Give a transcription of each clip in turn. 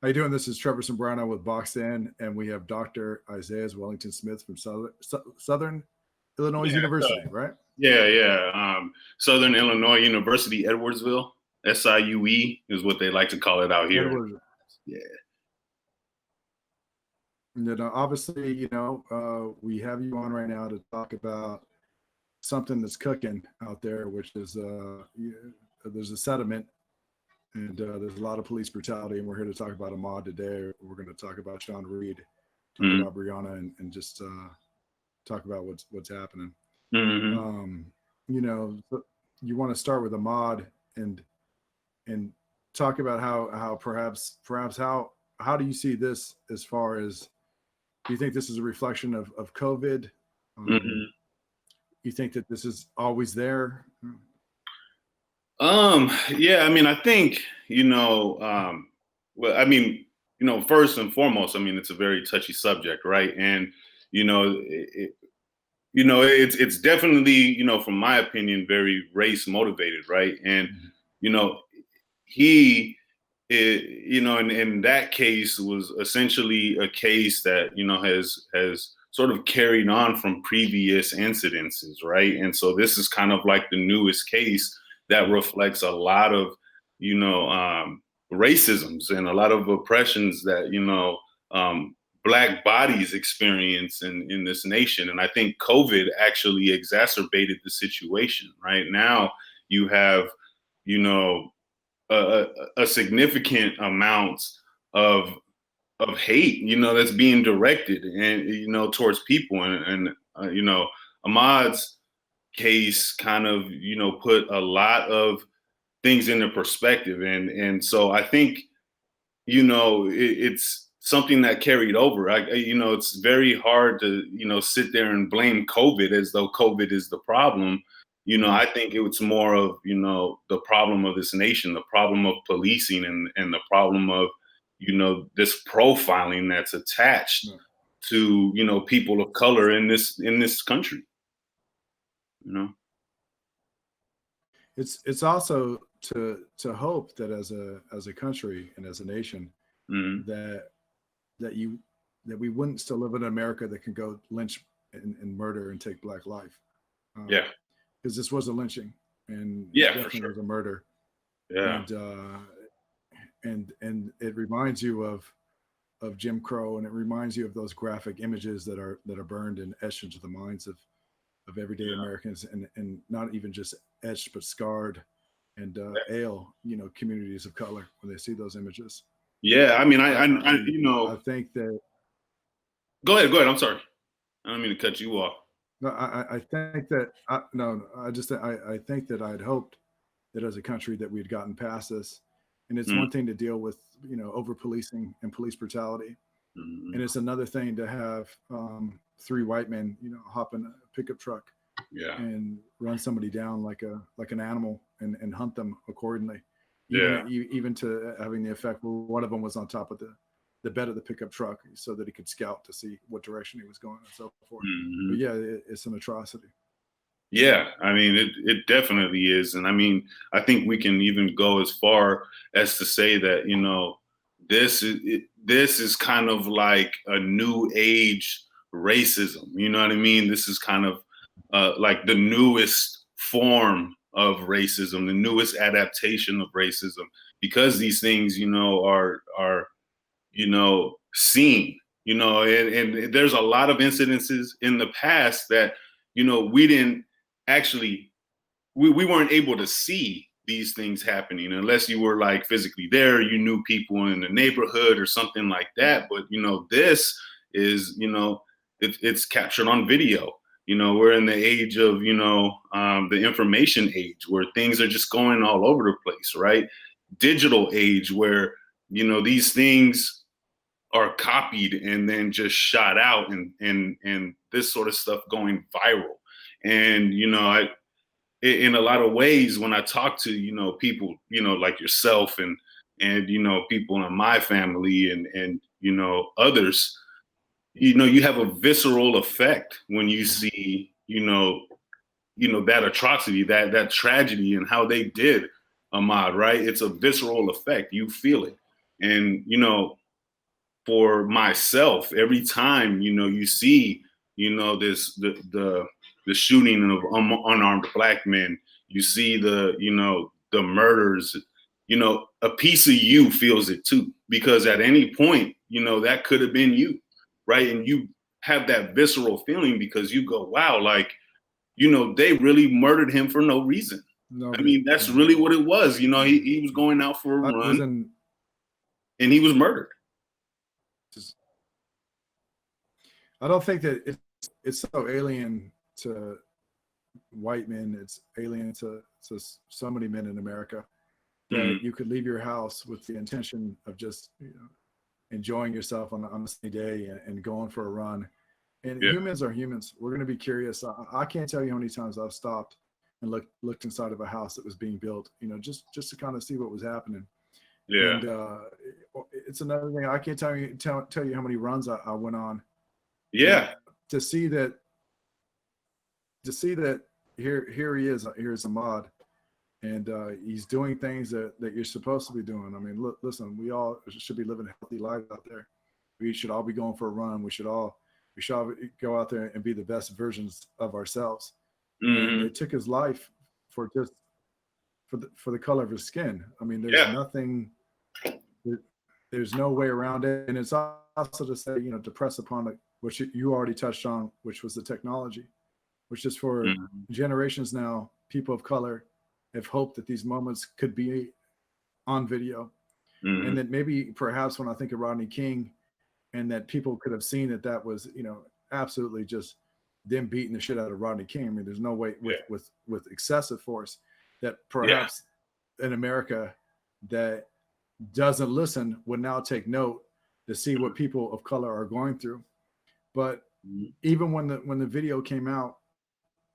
How you doing? This is Trevor Sombrano with Box In, and we have Dr. Isais Wellington Smith from Southern Illinois Yeah, University, right? yeah. Southern Illinois University, Edwardsville, SIUE is what they like to call it out here. Edward. Yeah. And obviously, we have you on right now to talk about something that's cooking out there, which is there's a sediment, and there's a lot of police brutality, and we're here to talk about Ahmaud today. We're going to talk about Sean Reed, talk Mm-hmm. about Breonna, and just talk about what's happening. Mm-hmm. You want to start with Ahmaud and talk about how perhaps how do you see this as far as, do you think this is a reflection of COVID? Mm-hmm. You think that this is always there? Yeah, I mean, I think, first and foremost, I mean, it's a very touchy subject, right? And, it's definitely, from my opinion, very race motivated, right? And, you know, he, in that case was essentially a case that, has sort of carried on from previous incidences, right? And so this is kind of like the newest case that reflects a lot of, racisms and a lot of oppressions that, Black bodies experience in this nation. And I think COVID actually exacerbated the situation. Right now, you have, a significant amount of hate, that's being directed and towards people, and Ahmaud's case kind of put a lot of things into perspective, and so I think it's something that carried over. It's very hard to sit there and blame COVID as though COVID is the problem. I think it was more of the problem of this nation, the problem of policing, and the problem of this profiling that's attached to people of color in this country. It's also to hope that as a country and as a nation, Mm-hmm. that we wouldn't still live in America that can go lynch and murder and take Black life. Yeah, because this was a lynching, and yeah, it definitely for sure. was a murder. Yeah, And it reminds you of Jim Crow, and it reminds you of those graphic images that are burned and etched into the minds of everyday Americans, and not even just etched but scarred and ail communities of color when they see those images. Yeah, I mean, I think that. Go ahead. I'm sorry. I don't mean to cut you off. No, I think that I think that I'd hoped that as a country that we'd gotten past this, and it's one thing to deal with over policing and police brutality, and it's another thing to have three white men hop in a pickup truck and run somebody down like an animal and hunt them accordingly. Even to having the effect where one of them was on top of the bed of the pickup truck so that he could scout to see what direction he was going and so forth. Mm-hmm. But yeah, it's an atrocity. Yeah, I mean, it definitely is. And I mean, I think we can even go as far as to say that, this is kind of like a new age racism. You know what I mean? This is kind of like the newest form of racism, the newest adaptation of racism, because these things, are seen, and there's a lot of incidences in the past that, we didn't actually, we weren't able to see these things happening unless you were like physically there, you knew people in the neighborhood or something like that. But, this is, it's captured on video. We're in the age of, the information age where things are just going all over the place, right? Digital age where, these things are copied and then just shot out, and this sort of stuff going viral. And, in a lot of ways, when I talk to, people, like yourself and people in my family and others, you have a visceral effect when you see, that atrocity, that tragedy and how they did Ahmaud, right? It's a visceral effect. You feel it. And, for myself, every time, you see, the shooting of unarmed Black men, you see the murders, a piece of you feels it too, because at any point, that could have been you, right? And you have that visceral feeling because you go, wow, like, they really murdered him for no reason. No I mean, reason. that's No. really what it was. He was going out for a run and he was murdered. I don't think that it's so alien to white men. It's alien to so many men in America that you could leave your house with the intention of just enjoying yourself on a sunny day and going for a run. And humans are humans. We're going to be curious. I can't tell you how many times I've stopped and looked inside of a house that was being built, just to kind of see what was happening. Yeah. And it's another thing. I can't tell you how many runs I went on. Yeah. To see that here he is. Here's Ahmaud, and he's doing things that you're supposed to be doing. I mean, listen, we all should be living healthy lives out there. We should all be going for a run. We should all go out there and be the best versions of ourselves. And it took his life for the color of his skin. I mean, there's nothing. There's no way around it. And it's also to say, to press upon it, which you already touched on, which was the technology, which is for generations now, people of color have hoped that these moments could be on video. And that maybe perhaps when I think of Rodney King, and that people could have seen that was, absolutely just them beating the shit out of Rodney King. I mean, there's no way with excessive force that perhaps in America that doesn't listen would now take note to see what people of color are going through. But even when the video came out,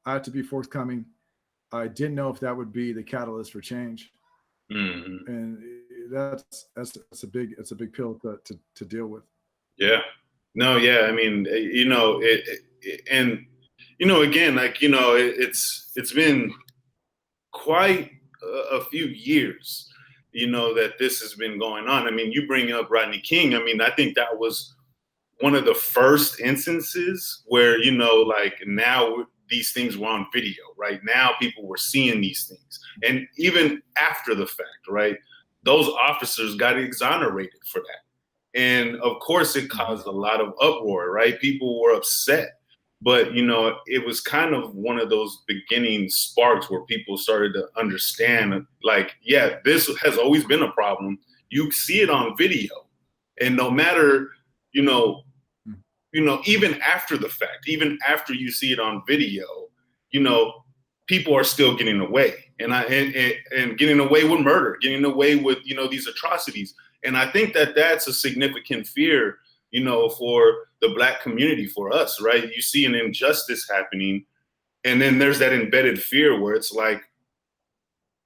I had to be forthcoming. I didn't know if that would be the catalyst for change. And that's a big pill to deal with. Yeah. No, yeah. I mean, again, like, it's been quite a few years, that this has been going on. I mean, you bring up Rodney King. I mean, I think that was one of the first instances where, like now these things were on video, right? Now people were seeing these things. And even after the fact, right, those officers got exonerated for that. And of course, it caused a lot of uproar, right? People were upset. But, it was kind of one of those beginning sparks where people started to understand, like, yeah, this has always been a problem. You see it on video. And no matter, even after the fact, even after you see it on video, people are still getting away and getting away with murder, getting away with, these atrocities. And I think that that's a significant fear, for the Black community, for us, right? You see an injustice happening, and then there's that embedded fear where it's like,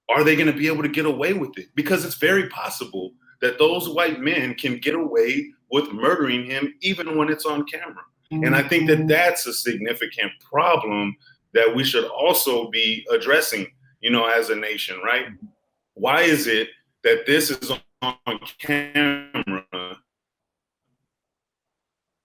are they going to be able to get away with it? Because it's very possible that those white men can get away with murdering him even when it's on camera. And I think that that's a significant problem that we should also be addressing, as a nation, right? Why is it that this is on camera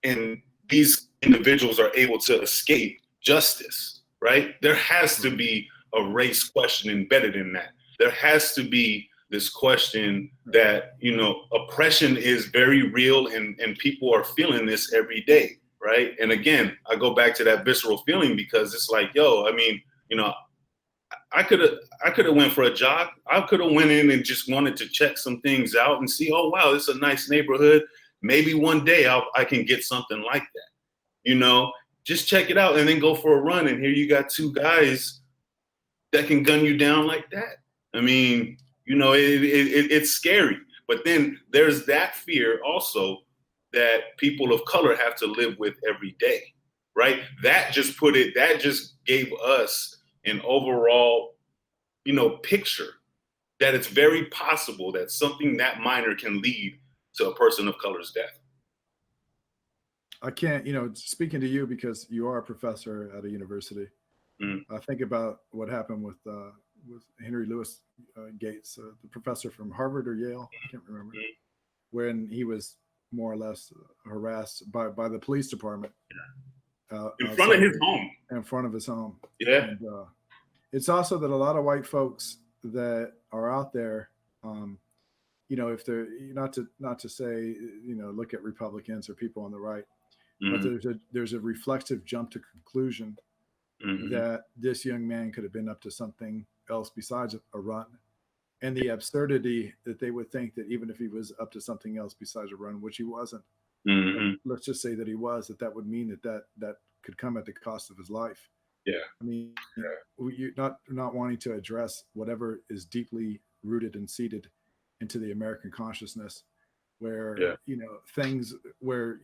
and these individuals are able to escape justice, right? There has to be a race question embedded in that. There has to be this question that, oppression is very real and people are feeling this every day, right? And again, I go back to that visceral feeling because it's like, yo, I mean, I could have went for a jog. I could have went in and just wanted to check some things out and see, oh, wow, this is a nice neighborhood. Maybe one day I can get something like that, just check it out and then go for a run. And here you got two guys that can gun you down like that. I mean, it's scary. But then there's that fear also that people of color have to live with every day, right? That just gave us an overall, picture that it's very possible that something that minor can lead to a person of color's death. I can't, speaking to you because you are a professor at a university. I think about what happened with Henry Louis Gates, the professor from Harvard or Yale, I can't remember. when he was more or less harassed by the police department in front of outside his home. in front of his home. Yeah. And it's also that a lot of white folks that are out there, you know, if they're not to say, you know, look at Republicans or people on the right, but there's a reflexive jump to conclusion that this young man could have been up to something else besides a run, and the absurdity that they would think that even if he was up to something else besides a run, which he wasn't, let's just say that he was, that would mean that could come at the cost of his life. Yeah. I mean, you're not wanting to address whatever is deeply rooted and seated into the American consciousness, where you know, things where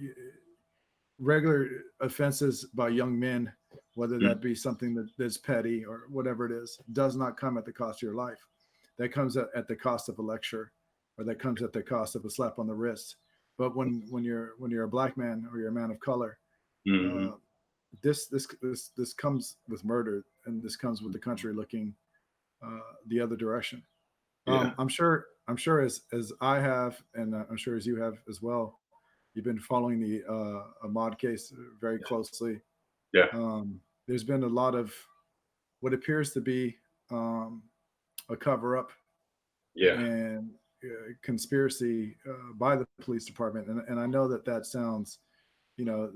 regular offenses by young men, whether that be something that's petty or whatever it is, does not come at the cost of your life. That comes at the cost of a lecture, or that comes at the cost of a slap on the wrist. But when you're a black man or you're a man of color, this comes with murder, and this comes with the country looking the other direction. I'm sure as I have, and I'm sure as you have as well, you've been following the Ahmaud case very closely. There's been a lot of what appears to be a cover up and conspiracy by the police department, and I know that sounds, you know,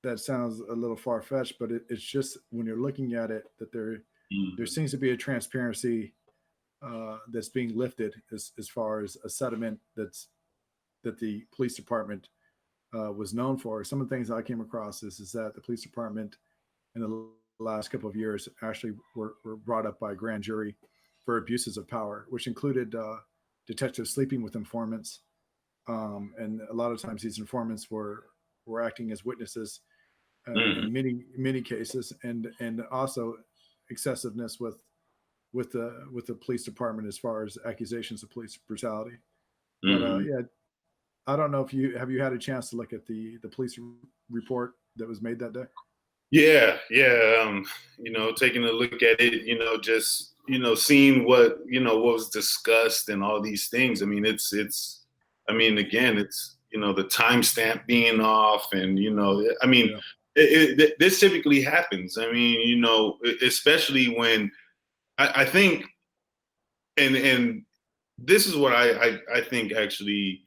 that sounds a little far fetched, but it's just when you're looking at it that there seems to be a transparency that's being lifted as far as a settlement that the police department was known for. Some of the things I came across is that the police department in the last couple of years actually were brought up by a grand jury for abuses of power, which included detectives sleeping with informants. And a lot of times these informants were acting as witnesses in many cases, and also excessiveness with the police department as far as accusations of police brutality. But yeah, I don't know if you had a chance to look at the police report that was made that day. Yeah. You know, taking a look at it, you know, just, you know, seeing what, you know, what was discussed and all these things. I mean, I mean, again, it's, you know, the timestamp being off, and, you know, I mean, this typically happens. I mean, you know, especially when I think, and this is what I think actually,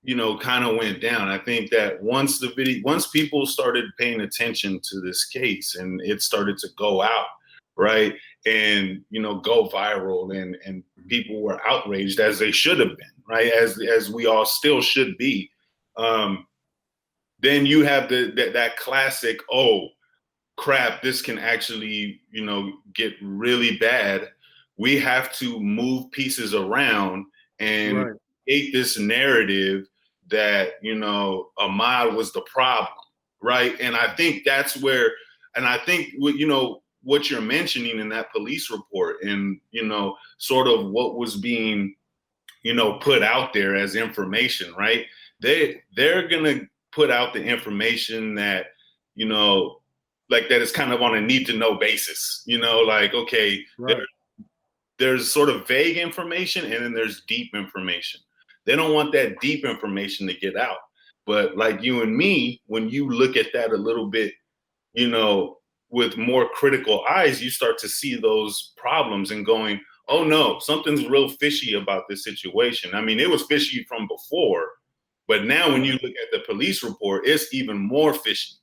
you know, kind of went down. I think that once people started paying attention to this case and it started to go out, right, and, you know, go viral, and people were outraged, as they should have been, right, as we all still should be. Then you have that classic, oh crap, this can actually, you know, get really bad. We have to move pieces around and create this narrative that, you know, Ahmaud was the problem, right? And I think that's where, and I think what, you know, what you're mentioning in that police report, and, you know, sort of what was being, you know, put out there as information, right? They're gonna put out the information that, you know, like that is kind of on a need to know basis, you know, like, okay, there's sort of vague information, and then there's deep information. They don't want that deep information to get out. But like you and me, when you look at that a little bit, you know, with more critical eyes, you start to see those problems and going, oh no, something's real fishy about this situation. I mean, it was fishy from before, but now when you look at the police report, it's even more fishy.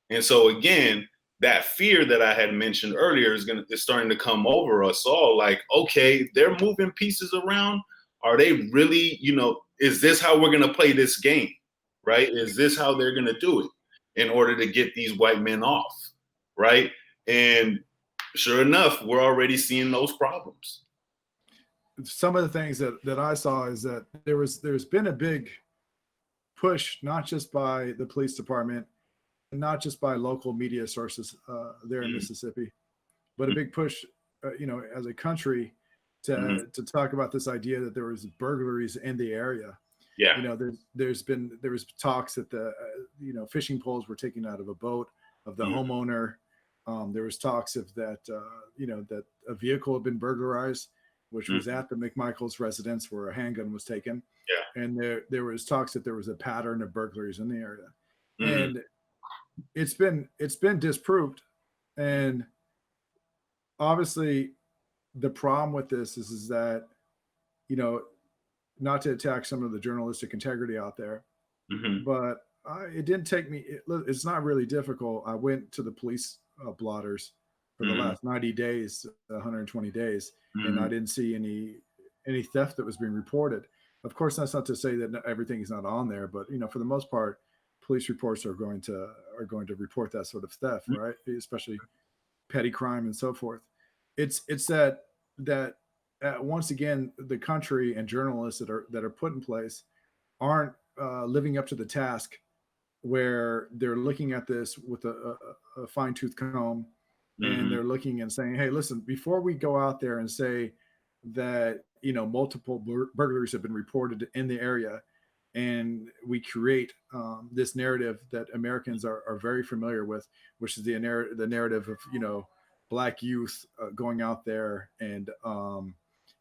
And so again, that fear that I had mentioned earlier is starting to come over us all. Like, okay, they're moving pieces around. Are they really, you know, is this how we're going to play this game? Right? Is this how they're going to do it in order to get these white men off? Right? And sure enough, we're already seeing those problems. Some of the things that I saw is that there's been a big push, not just by the police department, not just by local media sources there in Mississippi, but a big push, you know, as a country to talk about this idea that there was burglaries in the area. Yeah. You know, there was talks that the you know, fishing poles were taken out of a boat of the homeowner. There was talks of that you know, that a vehicle had been burglarized, which was at the McMichael's residence, where a handgun was taken. and there was talks that there was a pattern of burglaries in the area, Mm-hmm. and it's been disproved. And obviously, the problem with this is that, you know, not to attack some of the journalistic integrity out there, Mm-hmm. but it didn't take me. It's not really difficult. I went to the police blotters for the Mm-hmm. last 90 days, 120 days, and Mm-hmm. I didn't see any theft that was being reported. Of course, that's not to say that everything is not on there, but you know, for the most part, police reports are going to report that sort of theft, right? Especially petty crime and so forth. It's that once again, the country and journalists that are put in place aren't living up to the task, where they're looking at this with a fine tooth comb, and Mm-hmm. they're looking and saying, hey, listen, before we go out there and say that, you know, multiple burglaries have been reported in the area, and we create this narrative that Americans are very familiar with, which is the narrative of, you know, black youth going out there and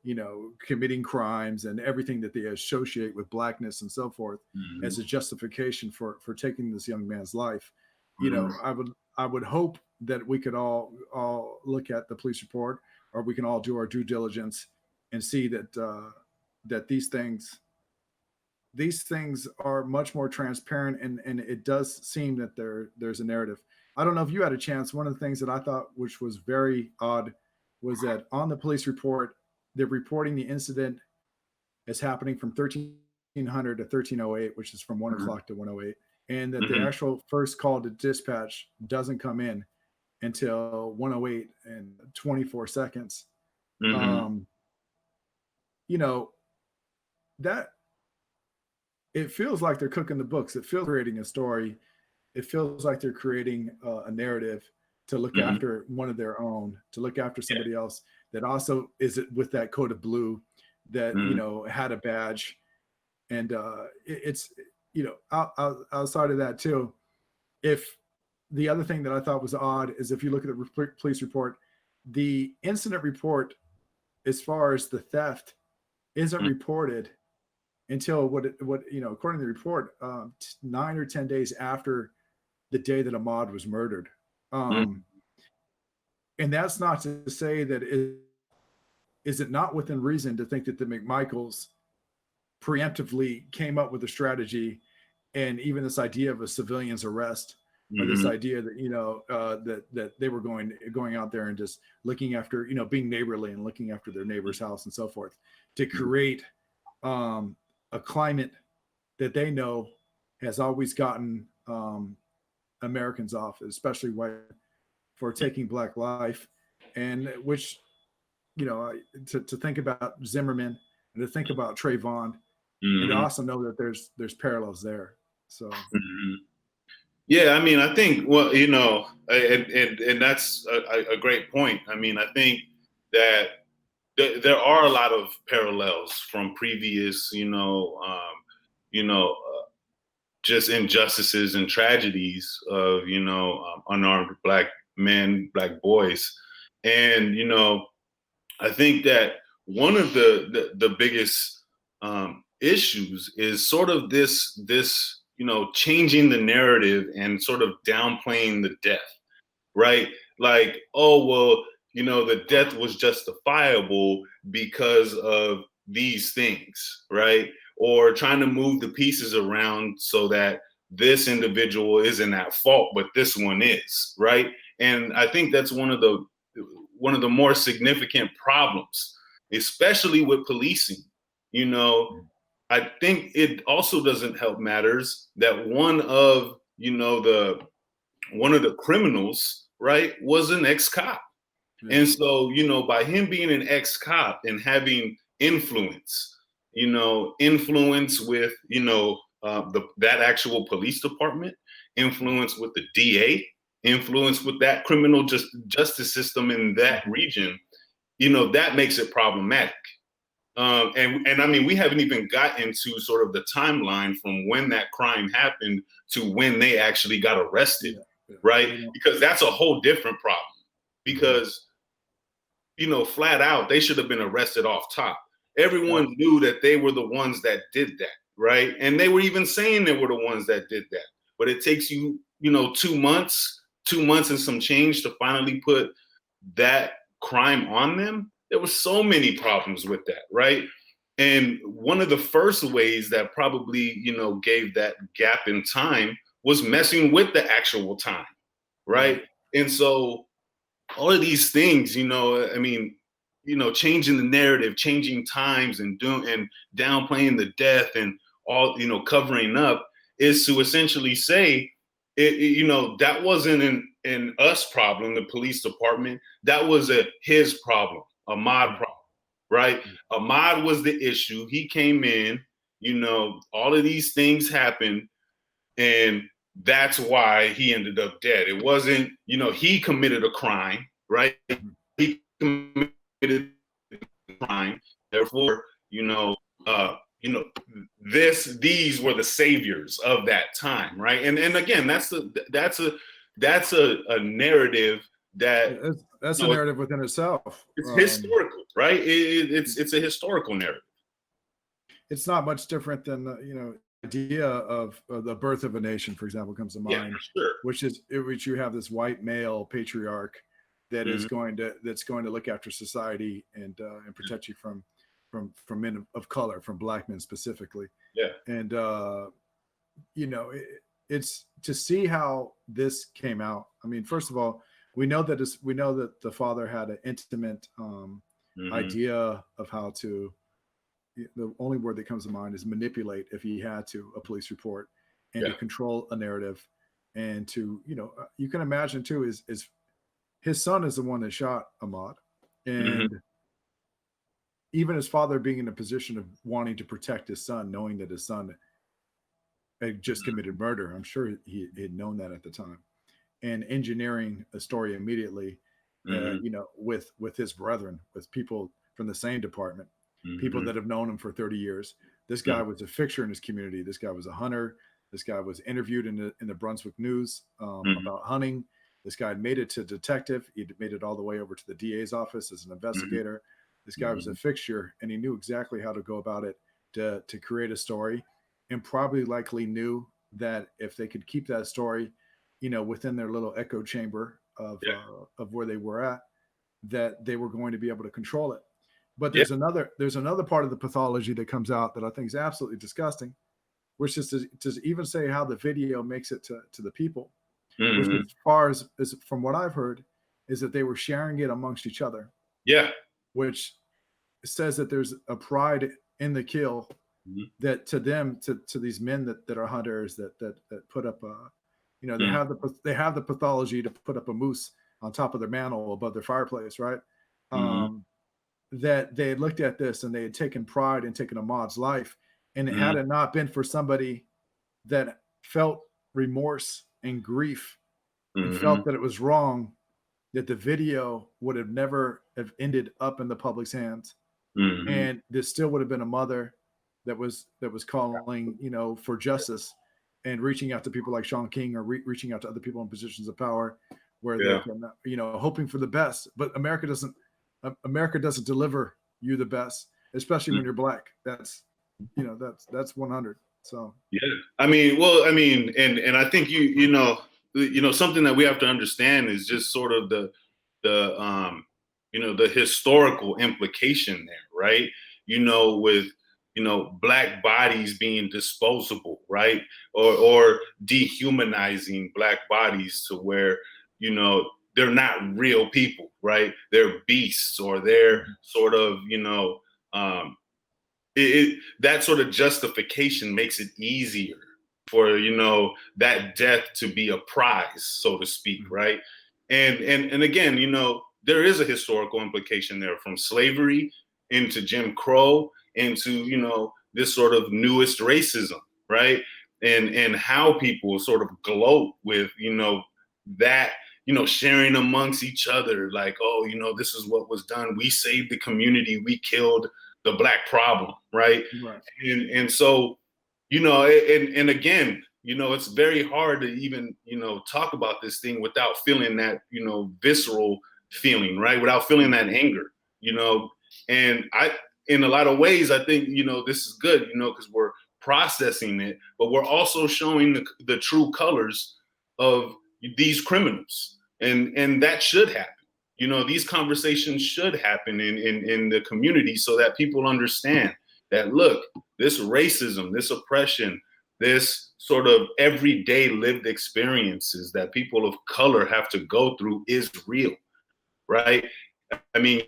you know, committing crimes and everything that they associate with blackness and so forth, Mm-hmm. as a justification for taking this young man's life. You Mm-hmm. know, I would hope that we could all look at the police report, or we can all do our due diligence and see that that these things are much more transparent, and it does seem that there's a narrative. I don't know if you had a chance. One of the things that I thought, which was very odd, was that on the police report, they're reporting the incident as happening from 1300 to 1308, which is from 1 o'clock to 108, and that the Mm-hmm. actual first call to dispatch doesn't come in until 108 and 24 seconds. Mm-hmm. You know, that it feels like they're cooking the books. It feels creating a story. It feels like they're creating a narrative to look Mm-hmm. after one of their own, to look after Yeah. somebody else that also is with that coat of blue, that, you Mm-hmm. know, had a badge. And it's, you know, outside of that too, if the other thing that I thought was odd is, if you look at the police report, the incident report, as far as the theft, isn't reported until what you know, according to the report, 9 or 10 days after the day that Ahmaud was murdered. Mm-hmm. And that's not to say that is it not within reason to think that the McMichaels preemptively came up with a strategy, and even this idea of a civilian's arrest, or this Mm-hmm. idea that, you know, that they were going out there and just looking after, you know, being neighborly and looking after their neighbor's house and so forth, to create a climate that they know has always gotten Americans off, especially white, for taking black life, and which, you know, to think about Zimmerman and to think about Trayvon, and to Mm-hmm. also know that there's parallels there. So Mm-hmm. Yeah, I mean, I think, well, you know, and that's a great point. I mean, I think that there are a lot of parallels from previous, you know, just injustices and tragedies of, you know, unarmed black men, black boys, and you know, I think that one of the biggest issues is sort of this, you know, changing the narrative and sort of downplaying the death, right? Like, oh well, you know, the death was justifiable because of these things, right? Or trying to move the pieces around so that this individual isn't at fault, but this one is, right? And I think that's one of the more significant problems, especially with policing. You know, I think it also doesn't help matters that one of the criminals, right, was an ex-cop. yeah. And so, you know, by him being an ex-cop and having influence, influence with, that actual police department, influence with the DA, influence with that criminal justice system in that region, that makes it problematic. And I mean, we haven't even gotten to sort of the timeline from when that crime happened to when they actually got arrested, right? Because that's a whole different problem. Because, flat out, they should have been arrested off top. Everyone knew that they were the ones that did that. right? And they were even saying they were the ones that did that. But it takes you, 2 months and some change to finally put that crime on them. There were so many problems with that, right? And one of the first ways that probably, gave that gap in time was messing with the actual time, right? And so all of these things, changing the narrative, changing times, and downplaying the death, and all, covering up, is to essentially say, that wasn't an us problem, the police department. That was his problem, Ahmaud problem, right? Ahmaud was the issue. He came in, all of these things happened, and that's why he ended up dead. It wasn't, he committed a crime, right? He committed a crime. Therefore, these were the saviors of that time, right? And again, that's a narrative that that's a narrative within itself. It's historical, right? It's a historical narrative. It's not much different than the idea of the birth of a nation, for example, comes to mind, sure. which you have this white male patriarch that is going to look after society and protect you from men of color, from black men specifically. Yeah. And it's to see how this came out. I mean, first of all, we know that the father had an intimate idea of how to. The only word that comes to mind is manipulate, if he had to, a police report, and to control a narrative, and to, you can imagine too, is his son is the one that shot Ahmaud, and even his father being in a position of wanting to protect his son, knowing that his son had just committed murder. I'm sure he had known that at the time, and engineering a story immediately, with his brethren, with people from the same department. People that have known him for 30 years. This guy was a fixture in his community. This guy was a hunter. This guy was interviewed in the Brunswick News about hunting. This guy had made it to detective. He'd made it all the way over to the DA's office as an investigator. This guy was a fixture, and he knew exactly how to go about it to create a story, and probably likely knew that if they could keep that story, within their little echo chamber of where they were at, that they were going to be able to control it. But there's another part of the pathology that comes out that I think is absolutely disgusting, which is to even say how the video makes it to the people, which as far as from what I've heard, is that they were sharing it amongst each other. Yeah. Which says that there's a pride in the kill that to them, to these men that are hunters, that put up they have the pathology to put up a moose on top of their mantle above their fireplace, right? That they had looked at this and they had taken pride in taking Ahmaud's life. And it had it not been for somebody that felt remorse and grief and felt that it was wrong, that the video would have never have ended up in the public's hands. And there still would have been a mother that was calling, for justice and reaching out to people like Shaun King, or reaching out to other people in positions of power where they can, hoping for the best. But America doesn't deliver you the best, especially when you're black. That's 100. So I mean, and I think something that we have to understand is just sort of the historical implication there, right? With black bodies being disposable, right? Or dehumanizing black bodies to where they're not real people, right? They're beasts, or they're sort of, that sort of justification makes it easier for, that death to be a prize, so to speak, right? And again, there is a historical implication there, from slavery into Jim Crow into, this sort of newest racism, right? And how people sort of gloat with, that, sharing amongst each other, like, oh, this is what was done. We saved the community. We killed the black problem, right? And so, and again, it's very hard to even, talk about this thing without feeling that, visceral feeling, right? Without feeling that anger, and in a lot of ways, I think, this is good, because processing it, but we're also showing the true colors of these criminals. And that should happen. You know, these conversations should happen in the community so that people understand that, look, this racism, this oppression, this sort of everyday lived experiences that people of color have to go through is real, right? I mean,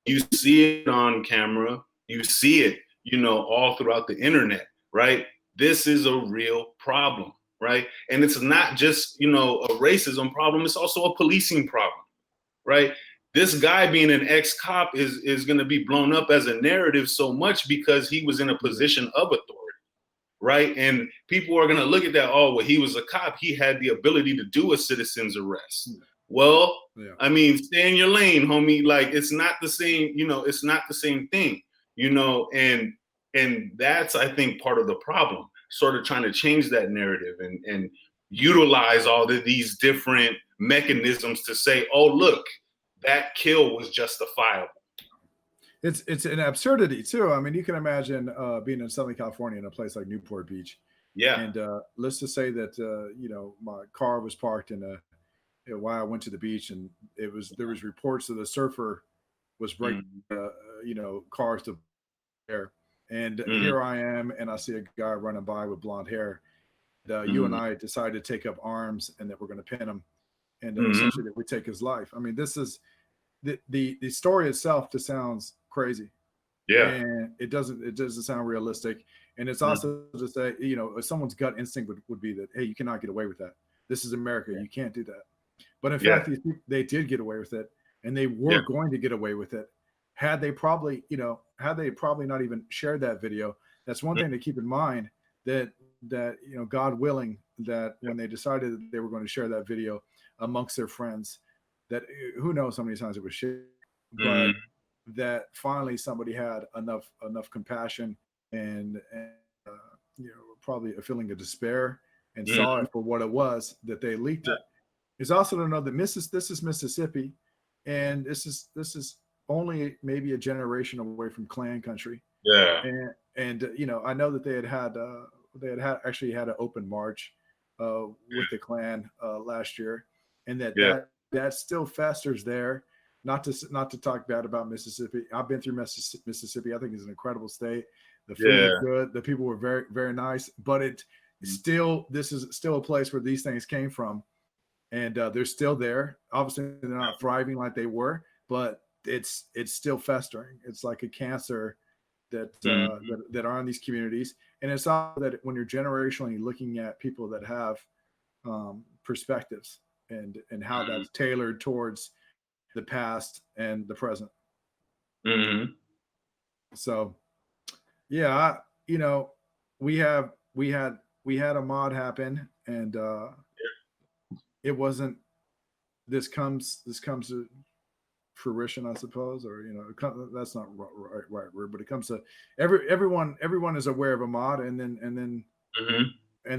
you see it on camera, you see it, you know, all throughout the internet, right? This is a real problem, right? And it's not just, you know, a racism problem, it's also a policing problem, right? This guy being an ex-cop is going to be blown up as a narrative so much because he was in a position of authority, right? And people are going to look at that, oh, well, he was a cop, he had the ability to do a citizen's arrest. Well, yeah. I mean, stay in your lane, homie. Like, it's not the same, you know, it's not the same thing, you know, and that's, I think, part of the problem, sort of trying to change that narrative and utilize all of these different mechanisms to say, oh, look, that kill was justifiable. It's an absurdity too. I mean, you can imagine being in Southern California in a place like Newport Beach. Yeah. And let's just say that, you know, my car was parked in while I went to the beach, and there was reports that a surfer was breaking, you know, cars to air. And here I am, and I see a guy running by with blonde hair. You and I decided to take up arms, and that we're going to pin him, and essentially that we take his life. I mean, this is the story itself just sounds crazy. Yeah. And it doesn't sound realistic. And it's also to say, you know, someone's gut instinct would be that, hey, you cannot get away with that. This is America. You can't do that. But in fact, they did get away with it, and they were going to get away with it. Had they probably not even shared that video. That's one thing to keep in mind, that you know, God willing, that when they decided that they were going to share that video amongst their friends, that who knows how many times it was shared, but that finally somebody had enough compassion and you know, probably a feeling of despair, and saw it for what it was, that they leaked it. It's also to know that this is Mississippi, and this is only maybe a generation away from Klan country. Yeah. And you know, I know that they had actually had an open march with the Klan last year, and that still festers there. Not to talk bad about Mississippi. I've been through Mississippi. I think it's an incredible state. The food is good. The people were very, very nice. But this is still a place where these things came from, and they're still there. Obviously, they're not thriving like they were, but it's still festering. It's like a cancer that are in these communities. And it's all that when you're generationally looking at people that have perspectives and how that's tailored towards the past and the present. So, yeah, you know, we had Ahmaud happen, and it wasn't. This comes to fruition, I suppose, or you know, that's not right word, but it comes to everyone is aware of Ahmaud, and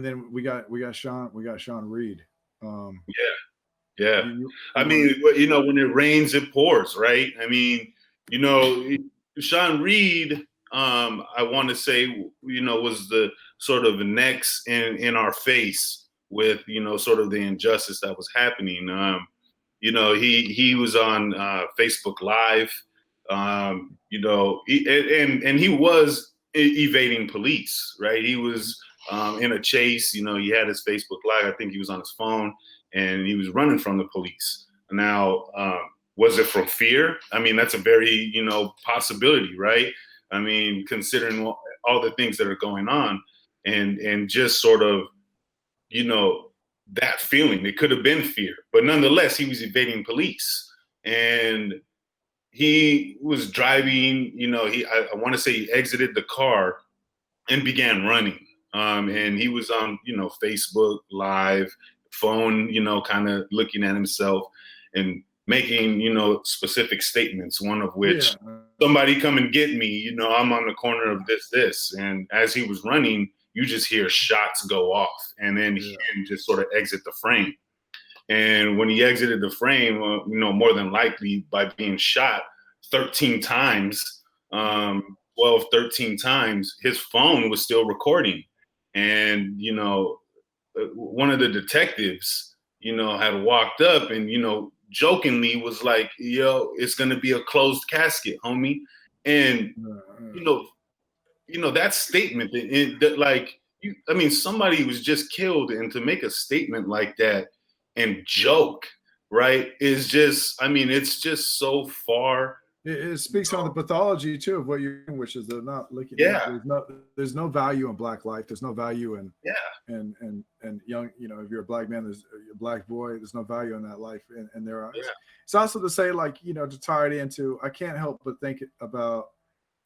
then we got Sean Reed. Yeah. I mean, you know, when it rains, it pours, right? I mean, you know, Sean Reed, I want to say, you know, was the sort of next in our face with, you know, sort of the injustice that was happening. You know, he was on Facebook Live, you know, and he was evading police, right? He was in a chase, you know, he had his Facebook Live. I think he was on his phone, and he was running from the police. Now, was it from fear? I mean, that's a very, you know, possibility, right? I mean, considering all the things that are going on, and just sort of, you know, that feeling, it could have been fear, but nonetheless, he was evading police, and he was driving, you know, I want to say he exited the car and began running. And he was on, you know, Facebook Live, phone, you know, kind of looking at himself and making, you know, specific statements, one of which, somebody come and get me, you know, I'm on the corner of this. And as he was running, you just hear shots go off, and then he just sort of exit the frame. And when he exited the frame, you know, more than likely by being shot 13 times, 12, 13 times, his phone was still recording. And, one of the detectives, had walked up and, jokingly was like, yo, it's going to be a closed casket, homie. And, you know, that statement that like, somebody was just killed, and to make a statement like that and joke, right, is just, it's just so far. It speaks on the pathology too of what you're doing, which is they're not looking. Yeah. There's no value in Black life. There's no value in Yeah. and young. If you're a Black man, there's a Black boy. There's no value in that life in their eyes. Yeah. It's also to say, like, to tie it into. I can't help but think about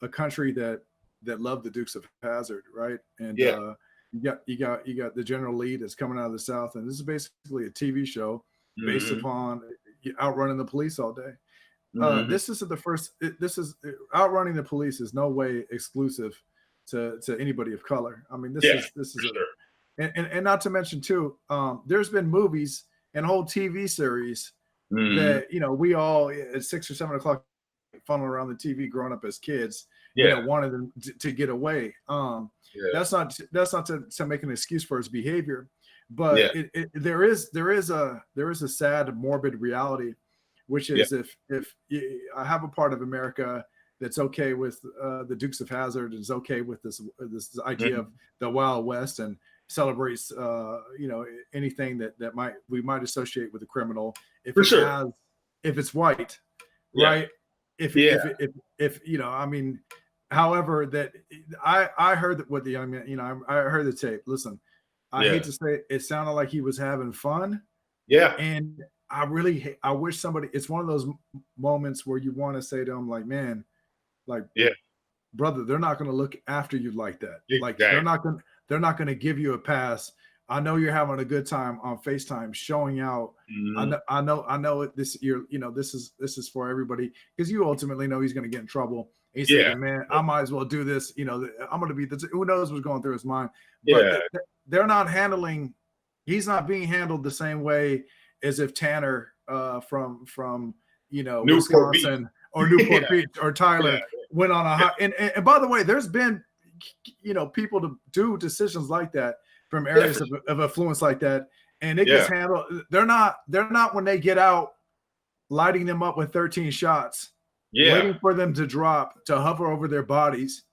a country that loved the Dukes of Hazzard, right? And Yeah. you got the General Lee that's coming out of the South, and this is basically a TV show based upon outrunning the police all day. This isn't the first. This is outrunning the police is no way exclusive to anybody of color. I mean, this is sure. And not to mention too, there's been movies and whole TV series that we all at 6 or 7 o'clock funneling around the TV growing up as kids. Wanted them to get away. That's not to make an excuse for his behavior, but there is a sad, morbid reality, which is if I have a part of America that's okay with the Dukes of Hazzard, is okay with this idea of the Wild West and celebrates anything that we might associate with a criminal if it's white, right? However, that I heard that what the young man, I heard the tape. Listen, I hate to say it sounded like he was having fun. Yeah. And I wish somebody, it's one of those moments where you want to say to him, like, man, like, brother, they're not going to look after you like that. Exactly. Like, they're not going to give you a pass. I know you're having a good time on FaceTime showing out. I know this is for everybody, because you ultimately know he's going to get in trouble. He's thinking, man, I might as well do this. I'm going to be this. Who knows what's going through his mind? But they're not handling. He's not being handled the same way as if Tanner from Wisconsin or Newport Beach or Tyler went on a high. And by the way, there's been people to do decisions like that from areas of influence like that, and it gets handled. They're not when they get out lighting them up with 13 shots, waiting for them to drop, to hover over their bodies,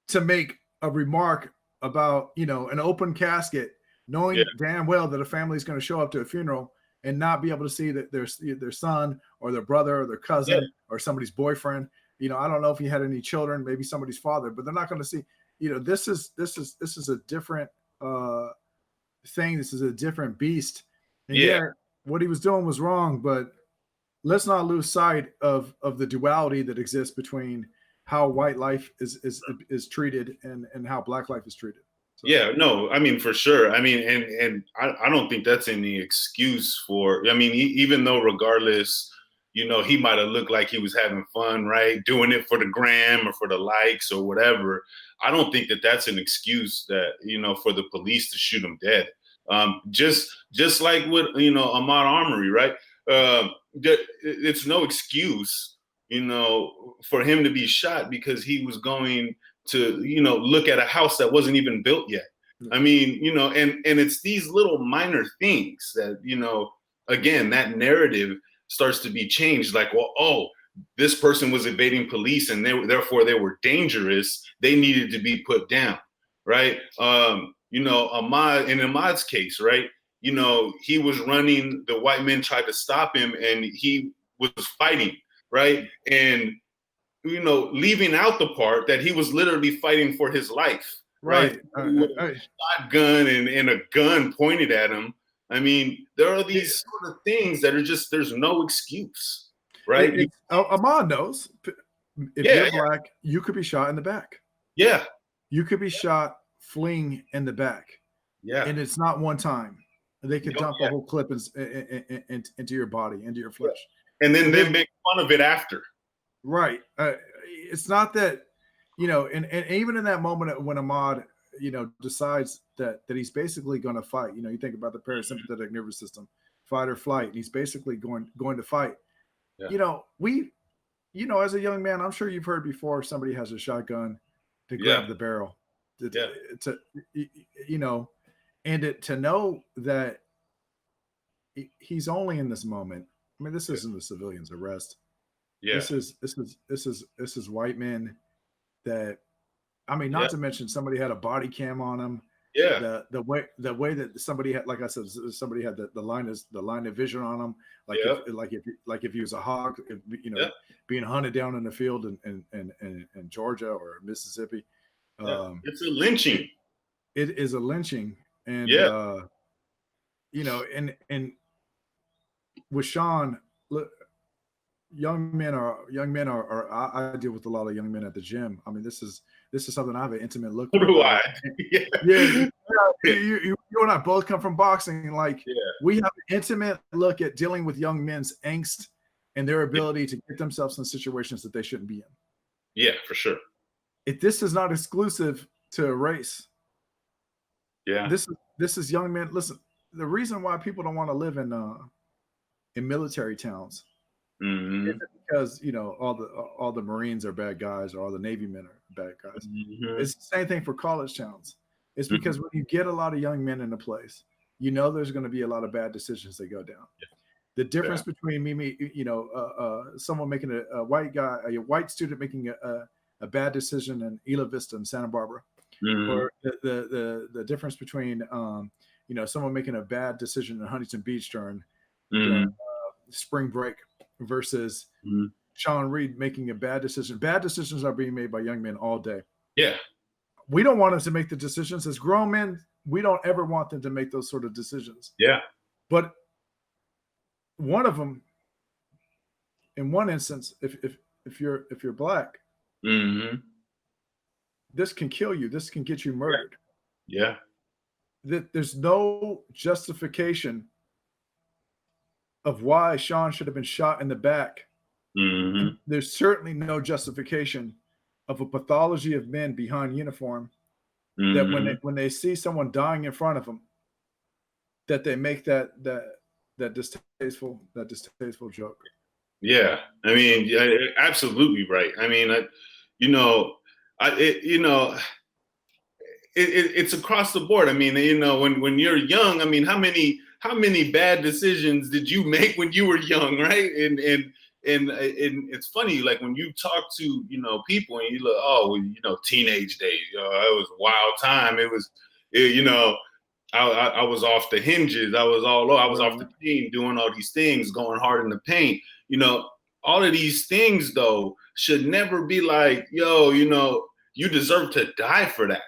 to make a remark about an open casket, knowing damn well that a family is going to show up to a funeral and not be able to see that their son or their brother or their cousin or somebody's boyfriend. I don't know if he had any children, maybe somebody's father, but they're not going to see. This is a different thing. This is a different beast. And what he was doing was wrong, but let's not lose sight of the duality that exists between how white life is treated and how Black life is treated. So. Yeah, no, for sure. And I don't think that's any excuse for, even though regardless, he might have looked like he was having fun, right? Doing it for the gram or for the likes or whatever. I don't think that that's an excuse that, for the police to shoot him dead. Just like with, Ahmaud Arbery, right? It's no excuse, for him to be shot because he was going to, look at a house that wasn't even built yet. And it's these little minor things that, again, that narrative starts to be changed. Like, well, this person was evading police and therefore they were dangerous. They needed to be put down, right? Ahmaud, in Ahmaud's case, right? He was running, the white men tried to stop him and he was fighting, right? And, leaving out the part that he was literally fighting for his life, right? A shotgun and a gun pointed at him. There are these sort of things that are just, there's no excuse, right? Ahmaud knows if you're Black, you could be shot in the back. Yeah. You could be shot fleeing in the back. Yeah. And it's not one time. They could dump a whole clip into your body, into your flesh. And then they make fun of it after. Right. It's not that, and even in that moment when Ahmaud, decides that he's basically going to fight, you think about the parasympathetic nervous system, fight or flight, and he's basically going to fight. Yeah. you know, as a young man, I'm sure you've heard before somebody has a shotgun to grab the barrel, to you know, and to know that he's only in this moment. I mean, this isn't a civilian's arrest. Yeah. This is white men that, I mean, not to mention somebody had a body cam on him. Yeah. The way that somebody had, like I said, somebody had the line of vision on him, like if he was a hog, you know, being hunted down in the field in Georgia or Mississippi. It's a lynching. It is a lynching, and you know, and with Sean, look, young men are I deal with a lot of young men at the gym. I mean, this is something I have an intimate look So with. do I. You and I both come from boxing. Like, we have an intimate look at dealing with young men's angst and their ability to get themselves in situations that they shouldn't be in. Yeah, for sure. This is not exclusive to a race. Yeah. This is young men. Listen, the reason why people don't want to live in military towns isn't because, you know, all the Marines are bad guys or all the Navy men are bad guys. It's the same thing for college towns. It's because when you get a lot of young men in a place, you know there's going to be a lot of bad decisions that go down. The difference between me, you know, someone making a white student making a bad decision in Isla Vista and Santa Barbara, or the difference between you know, someone making a bad decision in Huntington Beach during spring break versus Sean Reed making a bad decision. Bad decisions are being made by young men all day. Yeah. We don't want them to make the decisions as grown men. We don't ever want them to make those sort of decisions. Yeah. But one of them, in one instance, if you're black, this can kill you. This can get you murdered. Yeah. There's no justification of why Sean should have been shot in the back. There's certainly no justification of a pathology of men behind uniform that when they see someone dying in front of them, that they make that distasteful joke. Yeah, I mean, absolutely right. I mean, you know, it's across the board. I mean, you know, when you're young, I mean, how many bad decisions did you make when you were young, right? And it's funny, like when you talk to, you know, people and you look, oh, well, you know, teenage days, you know, it was a wild time. You know, I was off the hinges. I was off the chain, doing all these things, going hard in the paint. You know, all of these things though should never be like, yo, you know, you deserve to die for that,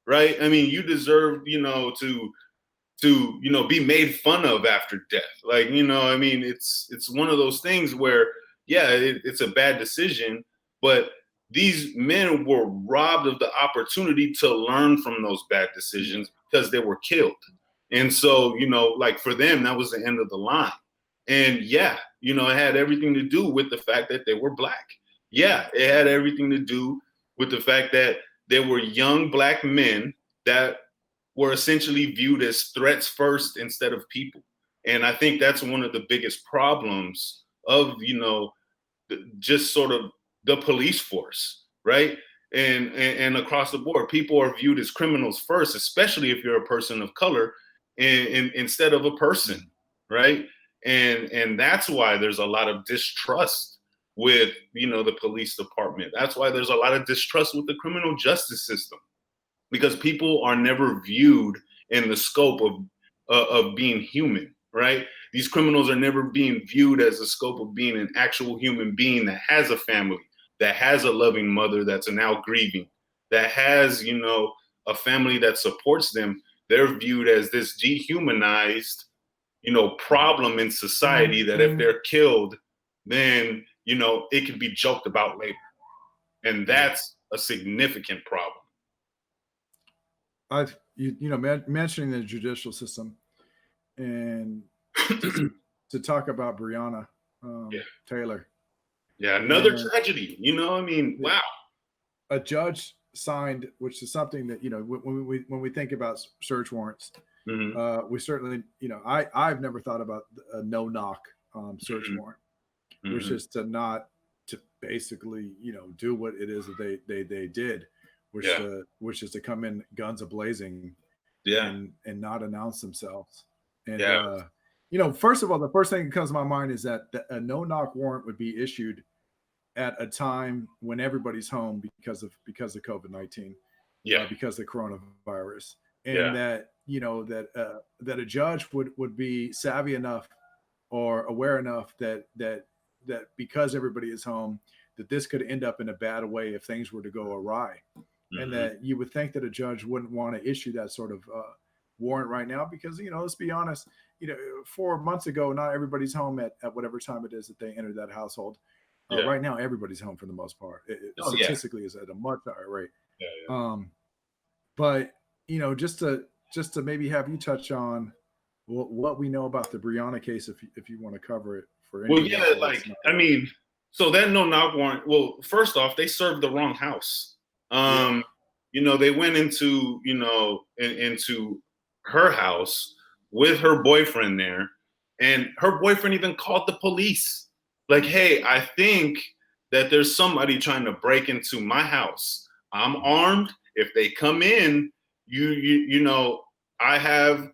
right? I mean, you deserve, you know, to you know, be made fun of after death. Like, you know, I mean, it's one of those things where, yeah, it's a bad decision, but these men were robbed of the opportunity to learn from those bad decisions because they were killed. And so, you know, like for them, that was the end of the line. And yeah, you know, it had everything to do with the fact that they were black. Yeah, it had everything to do with the fact that they were young black men that were essentially viewed as threats first instead of people. And I think that's one of the biggest problems of, you know, just sort of the police force, right? And across the board, people are viewed as criminals first, especially if you're a person of color, and instead of a person, right? And that's why there's a lot of distrust with, you know, the police department. That's why there's a lot of distrust with the criminal justice system, because people are never viewed in the scope of being human, right? These criminals are never being viewed as a scope of being an actual human being that has a family, that has a loving mother that's now grieving, that has, you know, a family that supports them. They're viewed as this dehumanized, you know, problem in society that if they're killed, then, you know, it can be joked about later. And that's a significant problem. Mentioning the judicial system and to talk about Breonna Taylor. Yeah, another tragedy. You know, I mean, wow. A judge signed, which is something that, you know, when we think about search warrants, we certainly, you know, I've never thought about a no knock search warrant, which is to basically, do what it is that they did, Yeah. which is to come in guns a blazing Yeah. and not announce themselves. And Yeah. first of all, the first thing that comes to my mind is that a no knock warrant would be issued at a time when everybody's home because of COVID-19, Yeah. because of the coronavirus, and Yeah. that that a judge would be savvy enough or aware enough that because everybody is home, that this could end up in a bad way if things were to go awry, and that you would think that a judge wouldn't want to issue that sort of warrant right now because let's be honest, 4 months ago, not everybody's home at whatever time it is that they entered that household. Yeah. Right now, everybody's home for the most part. Statistically, is at a much higher rate. Yeah. But just to maybe have you touch on what we know about the Breonna case, if you want to cover it for any. Well, yeah, so that no knock warrant. Well, first off, they served the wrong house. They went into into her house with her boyfriend there, and her boyfriend even called the police. Like, hey, I think that there's somebody trying to break into my house. I'm armed. If they come in, I have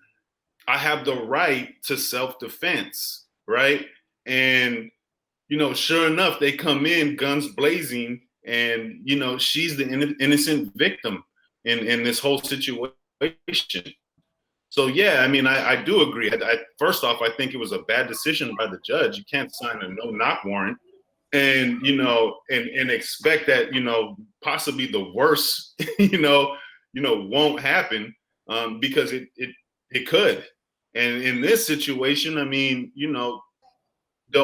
the right to self-defense, right? And sure enough, they come in guns blazing, and she's the innocent victim in this whole situation. So yeah, I do agree. First off, I think it was a bad decision by the judge. You can't sign a no knock warrant and and expect that possibly the worst won't happen, because it could. And in this situation, the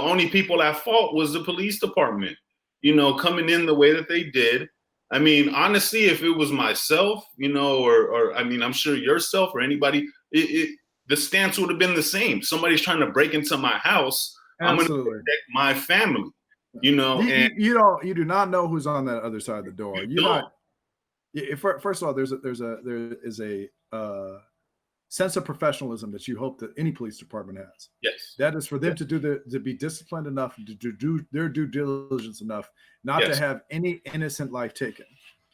only people at fault was the police department, coming in the way that they did. Honestly, if it was myself, or I'm sure yourself or anybody, the stance would have been the same. Somebody's trying to break into my house. Absolutely. I'm going to protect my family, and you do not know who's on that other side of the door. First of all, there is a sense of professionalism that you hope that any police department has. Yes. That is for them to be disciplined enough, to do their due diligence enough, not to have any innocent life taken.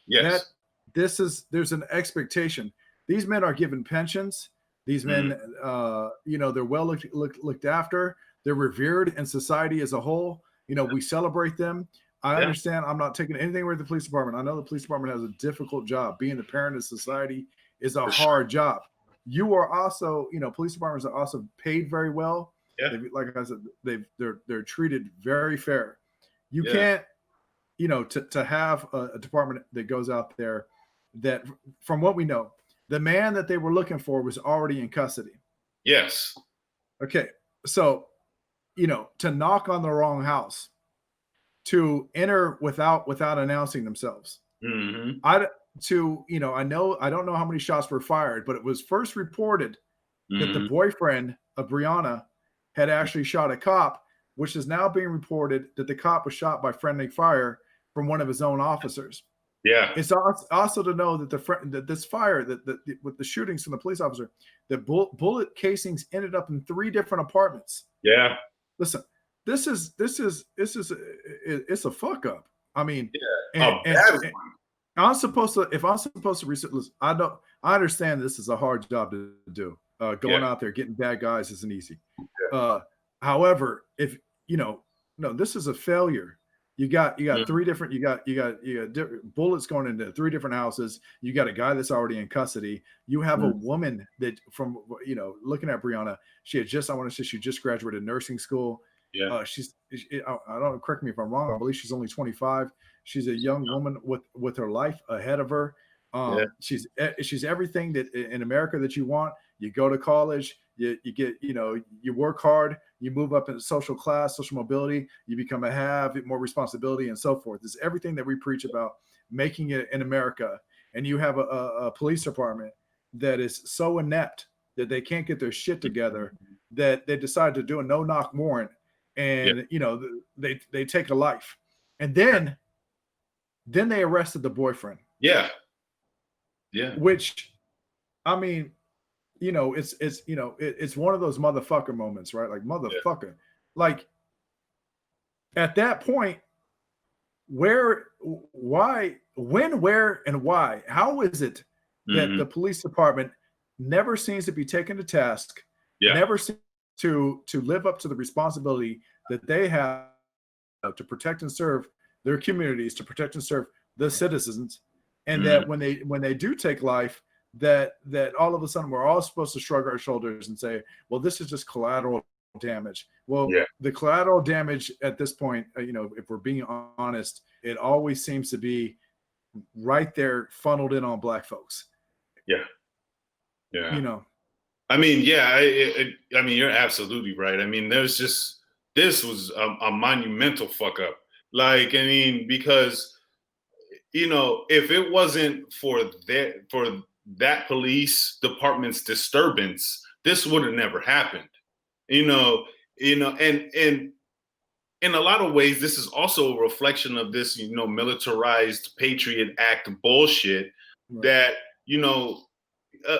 Yes. There's an expectation. These men are given pensions. These men, they're well looked after. They're revered in society as a whole. We celebrate them. I understand. I'm not taking anything away from the police department. I know the police department has a difficult job. Being a parent of society is a hard job. You are also, police departments are also paid very well. Yeah. Like I said, they're treated very fair. You can't, to have a department that goes out there that, from what we know, the man that they were looking for was already in custody. Yes. Okay. So, to knock on the wrong house, to enter without announcing themselves. Mm-hmm. I don't know how many shots were fired, but it was first reported that the boyfriend of Breonna had actually shot a cop, which is now being reported that the cop was shot by friendly fire from one of his own officers. Yeah. It's also to know that this fire, with the shootings from the police officer, the bullet casings ended up in 3 different apartments. Yeah. Listen, this is it's a fuck up. I'm supposed to research. I understand this is a hard job to do. Going out there getting bad guys isn't easy. Yeah. However, if this is a failure. You got 3 different. You got bullets going into 3 different houses. You got a guy that's already in custody. You have a woman that, from looking at Breonna, she just graduated nursing school. Yeah. I don't, correct me if I'm wrong. I believe she's only 25. She's a young woman with her life ahead of her. She's everything that in America that you want. You go to college, you get, you work hard, you move up in social class, social mobility, you become more responsibility and so forth. It's everything that we preach about making it in America. And you have a police department that is so inept that they can't get their shit together, that they decide to do a no-knock warrant, and they take a life, and then they arrested the boyfriend. Yeah. Which, it's one of those motherfucker moments, right? Like, motherfucker. Like, at that point, why, when, where, and why? How is it that the police department never seems to be taken to task, never seems to live up to the responsibility that they have to protect and serve their communities, to protect and serve the citizens, and that when they do take life, that all of a sudden we're all supposed to shrug our shoulders and say, well, this is just collateral damage. Well, the collateral damage at this point, if we're being honest, it always seems to be right there funneled in on Black folks. I mean, I mean, you're absolutely right. I mean, this was a monumental fuck up. Like, I mean, because, if it wasn't for that police department's disturbance, this would have never happened. And in a lot of ways, this is also a reflection of this, militarized Patriot Act bullshit that,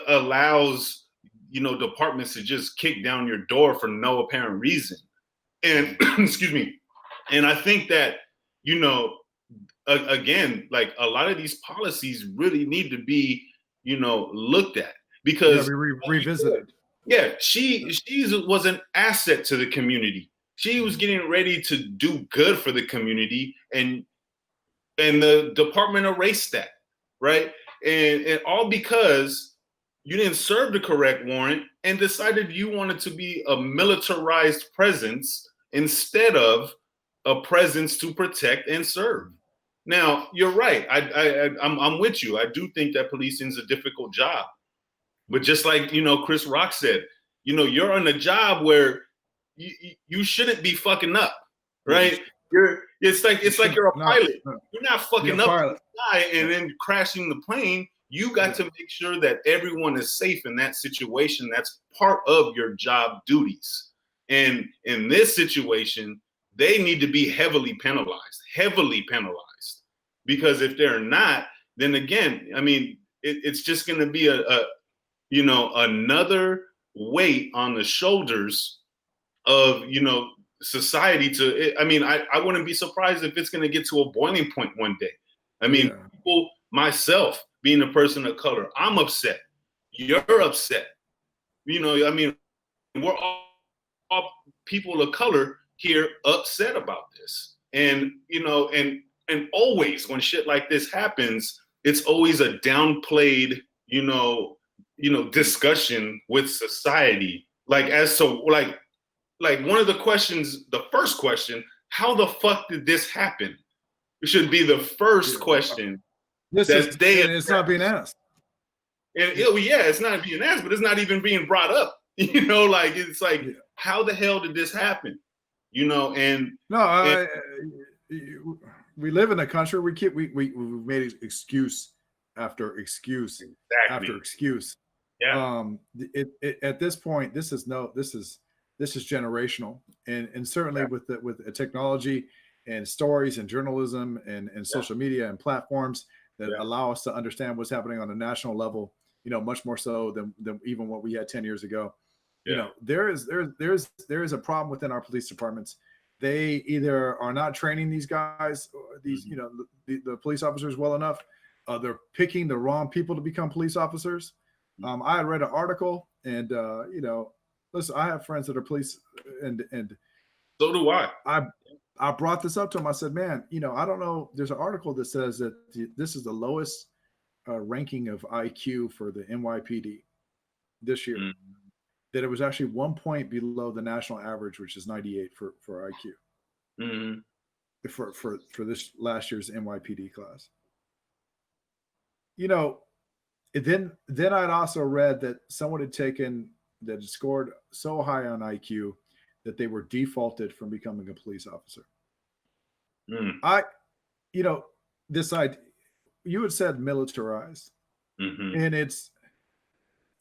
allows, departments to just kick down your door for no apparent reason. And excuse me. And I think that, again, like a lot of these policies really need to be, looked at, because revisited. Yeah, she was an asset to the community. She was getting ready to do good for the community, and the department erased that, right? And all because you didn't serve the correct warrant and decided you wanted to be a militarized presence instead of a presence to protect and serve. Now, you're right. I'm with you. I do think that policing is a difficult job. But just like, Chris Rock said, you're on a job where you shouldn't be fucking up, right? It's like you're a pilot. You're not fucking up in the sky and then crashing the plane. You got to make sure that everyone is safe in that situation. That's part of your job duties. And in this situation, they need to be heavily penalized. Because if they're not, then again, I mean, it's just going to be another weight on the shoulders of, society I wouldn't be surprised if it's going to get to a boiling point one day. I mean, people, myself being a person of color, I'm upset. You're upset. We're all people of color here upset about this. And, and always when shit like this happens, it's always a downplayed, discussion with society. Like one of the questions, the first question, how the fuck did this happen? It should be the first question. It's not being asked. And it's not being asked, but it's not even being brought up. How the hell did this happen? We live in a country we made excuse after excuse after excuse. At this point, this is generational, and certainly with technology and stories and journalism and social media and platforms that allow us to understand what's happening on a national level, much more so than even what we had 10 years ago. There is a problem within our police departments. They either are not training these guys, the police officers well enough. They're picking the wrong people to become police officers. I had read an article, and listen, I have friends that are police, and so do I. I brought this up to him. I said, man, I don't know. There's an article that says that this is the lowest ranking of IQ for the NYPD this year. That it was actually 1 point below the national average, which is 98 for IQ. For this last year's NYPD class. Then I'd also read that someone had scored so high on IQ that they were defaulted from becoming a police officer. This idea, you had said militarized, and it's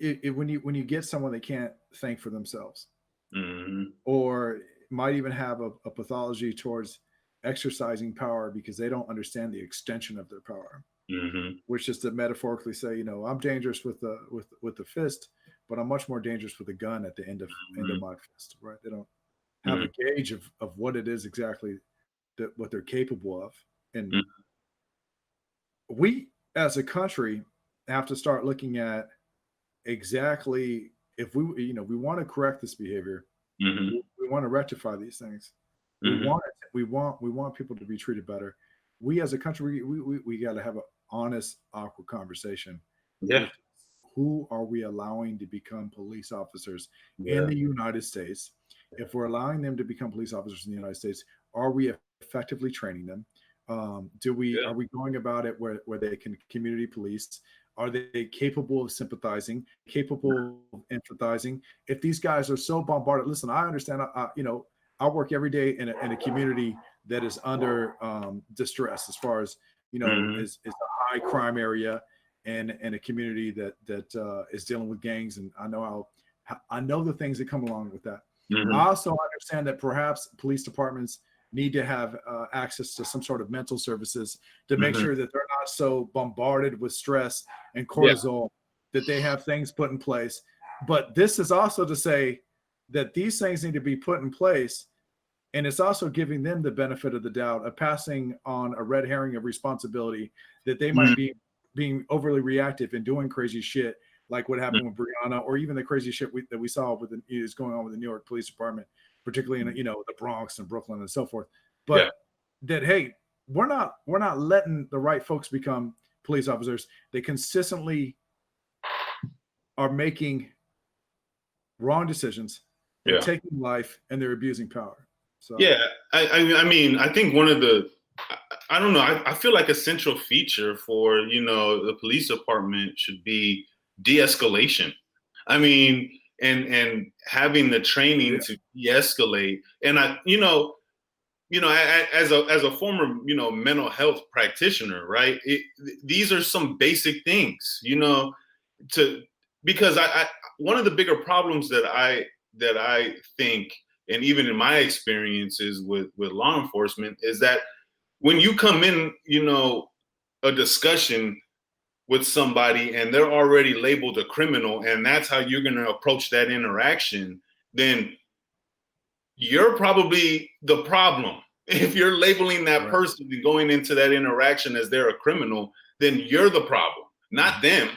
when you get someone that can't think for themselves, or might even have a pathology towards exercising power because they don't understand the extension of their power, which is to metaphorically say, I'm dangerous with the fist, but I'm much more dangerous with a gun at the end of my fist, right? They don't have a gauge of what it is exactly what they're capable of. And Mm. we as a country have to start looking at exactly if we want to correct this behavior, Mhm. we want to rectify these things. We Mhm. want we want people to be treated better. We as a country, we got to have an honest, awkward conversation, Yeah. which who are we allowing to become police officers in Yeah. the United States? If we're allowing them to become police officers in the United States, are we effectively training them? Do we Yeah. are we going about it where they can community police? Are they capable of sympathizing, capable of empathizing? If these guys are so bombarded, listen, I understand. I work every day in a community that is under distress, as far as Mhm. is a high crime area and a community that is dealing with gangs, and I know the things that come along with that. I Mhm. also understand that perhaps police departments need to have access to some sort of mental services to make Mhm. sure that they're not so bombarded with stress and Yeah. cortisol that they have things put in place. But this is also to say that these things need to be put in place, and it's also giving them the benefit of the doubt of passing on a red herring of responsibility that they might Mhm. be being overly reactive and doing crazy shit like what Mhm. happened with Breonna, or even the crazy shit that we saw is going on with the New York Police Department, particularly in the Bronx and Brooklyn and so forth. Yeah. But that, hey, we're not letting the right folks become police officers. They consistently are making wrong decisions. They're Yeah. taking life and they're abusing power. So Yeah. I mean, I think one of the I don't know. I feel like a central feature for the police department should be de-escalation. I mean, and having the training yeah, to de-escalate. And as a former mental health practitioner, right? These are some basic things, to because one of the bigger problems that I think, and even in my experiences with law enforcement, is that when you come in, a discussion with somebody and they're already labeled a criminal, and that's how you're going to approach that interaction, then you're probably the problem. If you're labeling that right. person and going into that interaction as they're a criminal, then you're the problem, not them,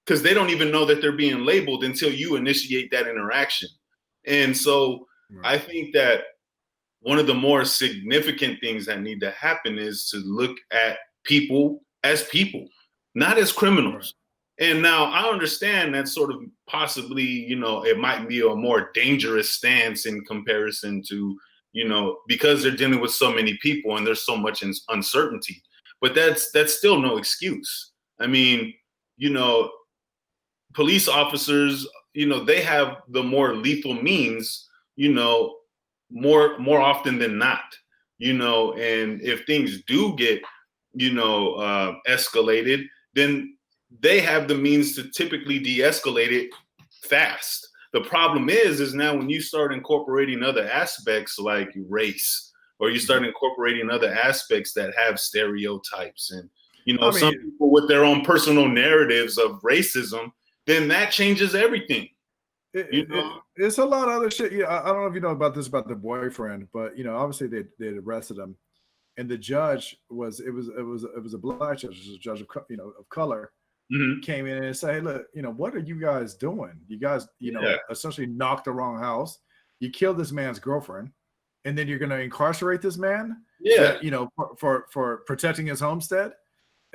because they don't even know that they're being labeled until you initiate that interaction. And so Right. I think that one of the more significant things that need to happen is to look at people, not as Right. criminals. And now I understand that sort of possibly, it might be a more dangerous stance in comparison to, because they're dealing with so many people and there's so much uncertainty. But that's still no excuse. I mean, you know, police officers, they have the more lethal means, more often than not, and if things do get, escalated, then they have the means to typically de-escalate it fast. The problem is now when you start incorporating other aspects like race, or you Mhm. start incorporating other aspects that have stereotypes, and I some mean, people with their own personal narratives of racism, then that changes everything. it's a lot of other shit. Yeah, I don't know if you know about this about the boyfriend, but obviously they arrested him, and the judge was a black judge, it was a judge of color, Hmm. came in and said, hey, look, what are you guys doing? You guys, Yeah, essentially knocked the wrong house. You killed this man's girlfriend, and then you're going to incarcerate this man yeah, that for protecting his homestead.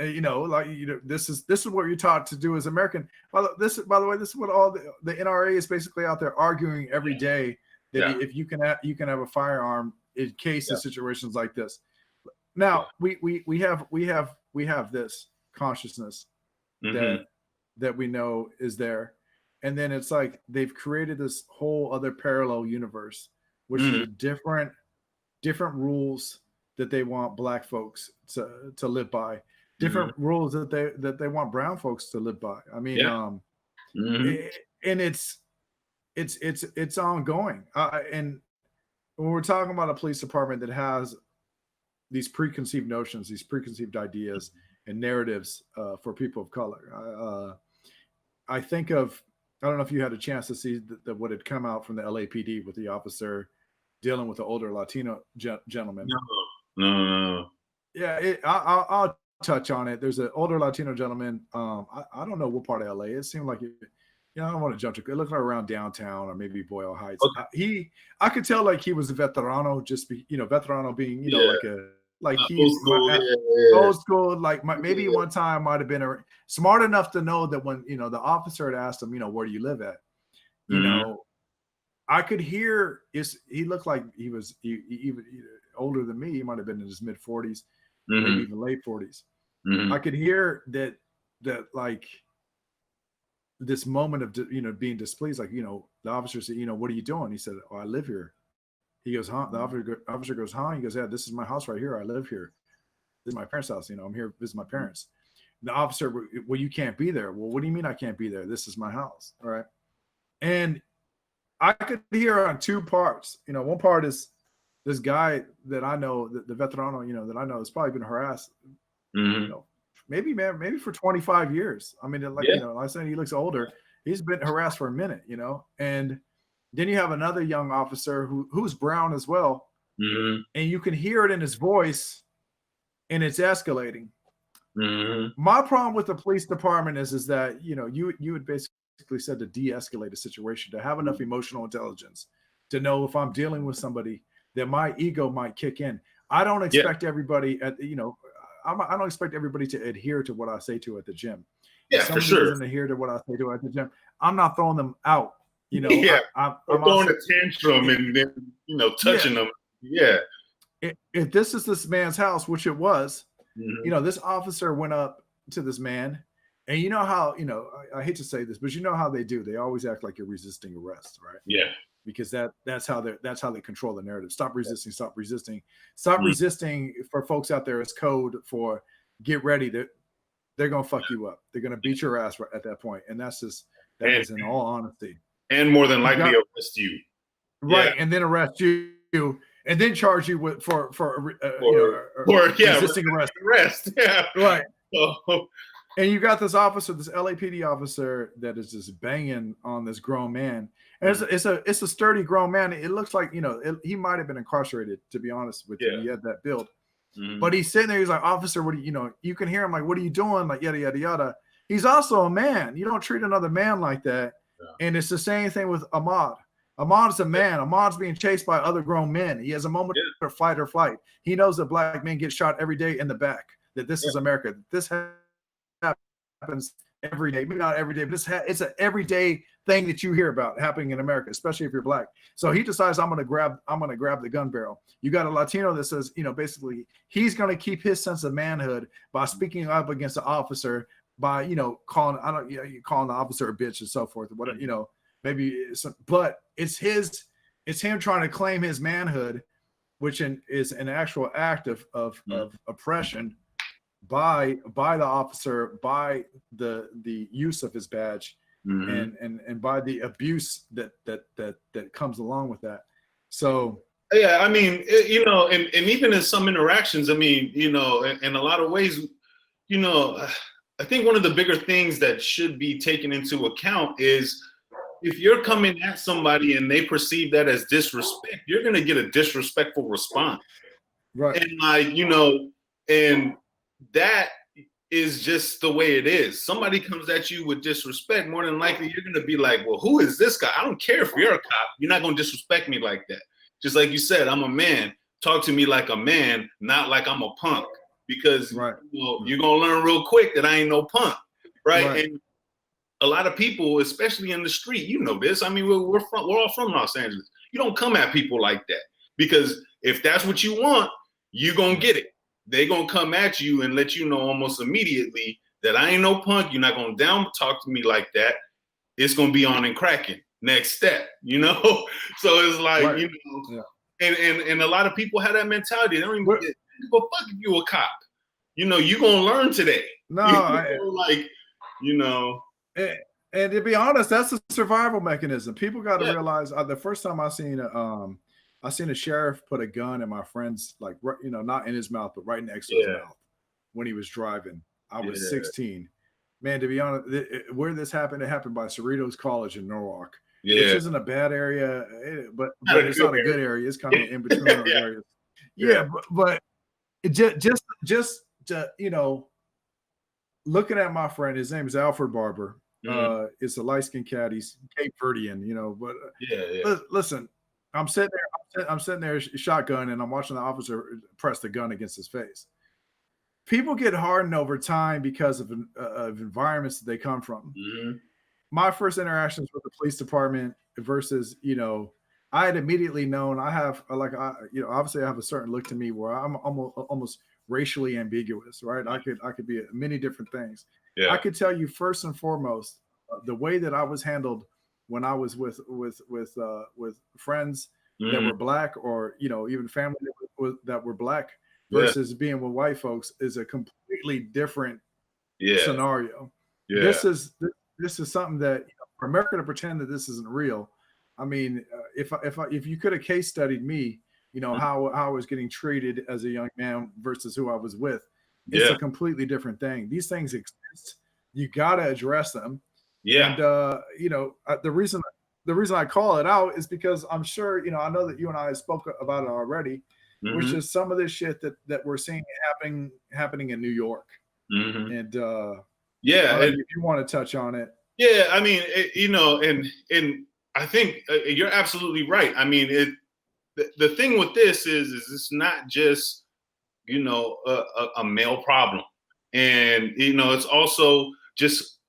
Like this is what you're taught to do as American. By the way, this is what all the NRA is basically out there arguing every day, that yeah, if you can have a firearm in case of yeah, situations like this. yeah. Now we have this consciousness that Hmm. we know is there, and then it's like they've created this whole other parallel universe, which is Hmm. a different rules that they want black folks to live by, Hmm. different rules that they want brown folks to live by. I mean, Yeah. Hmm. and it's ongoing. And when we're talking about a police department that has these preconceived notions, these preconceived ideas and narratives for people of color, I think of, I don't know if you had a chance to see what had come out from the LAPD with the officer dealing with the older Latino gentleman. No, no, no. Yeah, I'll touch on it. There's an older Latino gentleman. I don't know what part of LA. It seemed like it, I don't want to jump to. It looked like around downtown or maybe Boyle Heights. Okay. I could tell like he was a veterano, just be, veterano being, Yeah. like Old school. Yeah. old school. Like maybe one time might have been smart enough to know that when the officer had asked him, where do you live at, I could hear he looked like he was even older than me. He might have been in his mid 40s, maybe even late 40s. I could hear that like this moment of being displeased. Like the officer said, what are you doing? He said, "Oh, I live here." He goes, "Huh?" The officer goes, "Huh?" He goes, "Yeah, this is my house right here. I live here. This is my parents' house. I'm here to visit my parents." The officer, "Well, you can't be there." "Well, what do you mean I can't be there? This is my house." All right. And I could hear on two parts. One part is this guy that I know, the veterano, that I know has probably been harassed, maybe for 25 years. I mean, like, I said, he looks older. He's been harassed for a minute, and then you have another young officer who's brown as well. And you can hear it in his voice and it's escalating. My problem with the police department is that, you would basically said to de-escalate a situation, to have enough emotional intelligence to know if I'm dealing with somebody that my ego might kick in. I don't expect everybody I don't expect everybody to adhere to what I say to at the gym. Yeah, if somebody for sure. doesn't adhere to what I say to at the gym, I'm not throwing them out. Yeah, I'm throwing a tantrum and then touching them. Yeah. If this is this man's house, which it was, this officer went up to this man. And you know how, I hate to say this, but you know how they do. They always act like you're resisting arrest, right? Yeah. Because that's how they control the narrative. Stop resisting, stop resisting. Stop resisting for folks out there is code for get ready. They're gonna fuck you up. They're gonna beat your ass at that point. And that is in all honesty. And more than likely arrest you. Right. Yeah. And then arrest you and then charge you with for resisting arrest. Yeah. Right. And you got this officer, this LAPD officer, that is just banging on this grown man. And it's a sturdy grown man. It looks like he might have been incarcerated, to be honest with you. He had that build, but he's sitting there. He's like, "Officer, what do you can hear him like, what are you doing?" Like yada yada yada. He's also a man. You don't treat another man like that. Yeah. And it's the same thing with Ahmaud. Ahmaud's a man. Ahmaud's being chased by other grown men. He has a moment of fight or flight. He knows that black men get shot every day in the back. That this is America. This happens every day, maybe not every day, but it's an everyday thing that you hear about happening in America, especially if you're black. So he decides, I'm gonna grab the gun barrel. You got a Latino that says, basically he's gonna keep his sense of manhood by speaking up against the officer, by calling the officer a bitch and so forth, whatever, but it's him trying to claim his manhood, which is an actual act of oppression by the officer, by the use of his badge, and by the abuse that comes along with that. So yeah, I mean, and even in some interactions, I mean, in a lot of ways, I think one of the bigger things that should be taken into account is if you're coming at somebody and they perceive that as disrespect, you're going to get a disrespectful response. Right. And and that is just the way it is. Somebody comes at you with disrespect, more than likely you're going to be like, well, who is this guy? I don't care if you're a cop. You're not going to disrespect me like that. Just like you said, I'm a man. Talk to me like a man, not like I'm a punk. Because you're going to learn real quick that I ain't no punk, right? And a lot of people, especially in the street, this. I mean, we're all from Los Angeles. You don't come at people like that, because if that's what you want, you're going to get it. They're going to come at you and let you know almost immediately that I ain't no punk. You're not going to down talk to me like that. It's going to be on and cracking. Next step, So it's like, and a lot of people have that mentality. They don't even give a fuck if you a cop. You're going to learn today. No, And to be honest, that's a survival mechanism. People got to realize. The first time I seen a sheriff put a gun in my friend's, like, not in his mouth, but right next to his mouth when he was driving. I was 16. Man, to be honest, where this happened, it happened by Cerritos College in Norwalk, which isn't a bad area, but it's not a good area. It's kind of in between those areas. But Just looking at my friend, his name is Alfred Barber. It's a light skinned cat. He's Cape Verdean, but listen, I'm sitting there shotgun, and I'm watching the officer press the gun against his face. People get hardened over time because of environments that they come from. My first interactions with the police department versus, I had immediately known I have obviously I have a certain look to me where I'm almost racially ambiguous, right? I could be many different things. I could tell you first and foremost the way that I was handled when I was with friends that were black, or even family that were black, versus being with white folks is a completely different scenario. This is something that for America to pretend that this isn't real. I mean, if you could have case studied me, how I was getting treated as a young man versus who I was with, it's a completely different thing. These things exist. You got to address them. And the reason I call it out is because I'm sure, I know that you and I spoke about it already, which is some of this shit that we're seeing happening in New York. And if you want to touch on it. Yeah, I mean, and I think you're absolutely right. I mean, the thing with this is it's not just, a male problem. And, it's also just,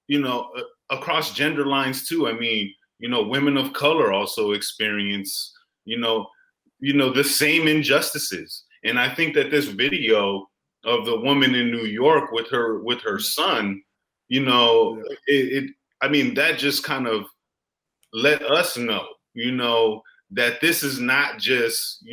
across gender lines too. I mean, women of color also experience, the same injustices. And I think that this video of the woman in New York with her son, I mean, that just kind of let us know, that this is not just,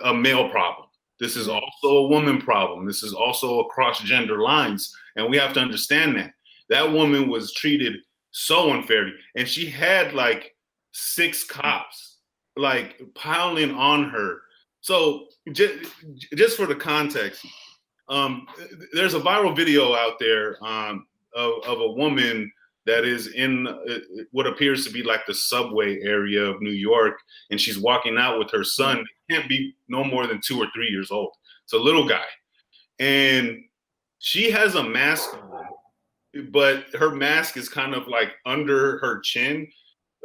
a male problem. This is also a woman problem. This is also across gender lines. And we have to understand that woman was treated so unfairly. And she had like 6 cops like piling on her. So just for the context, there's a viral video out there of a woman that is in what appears to be like the subway area of New York, and she's walking out with her son. He can't be no more than 2 or 3 years old. It's a little guy, and she has a mask on, but her mask is kind of like under her chin,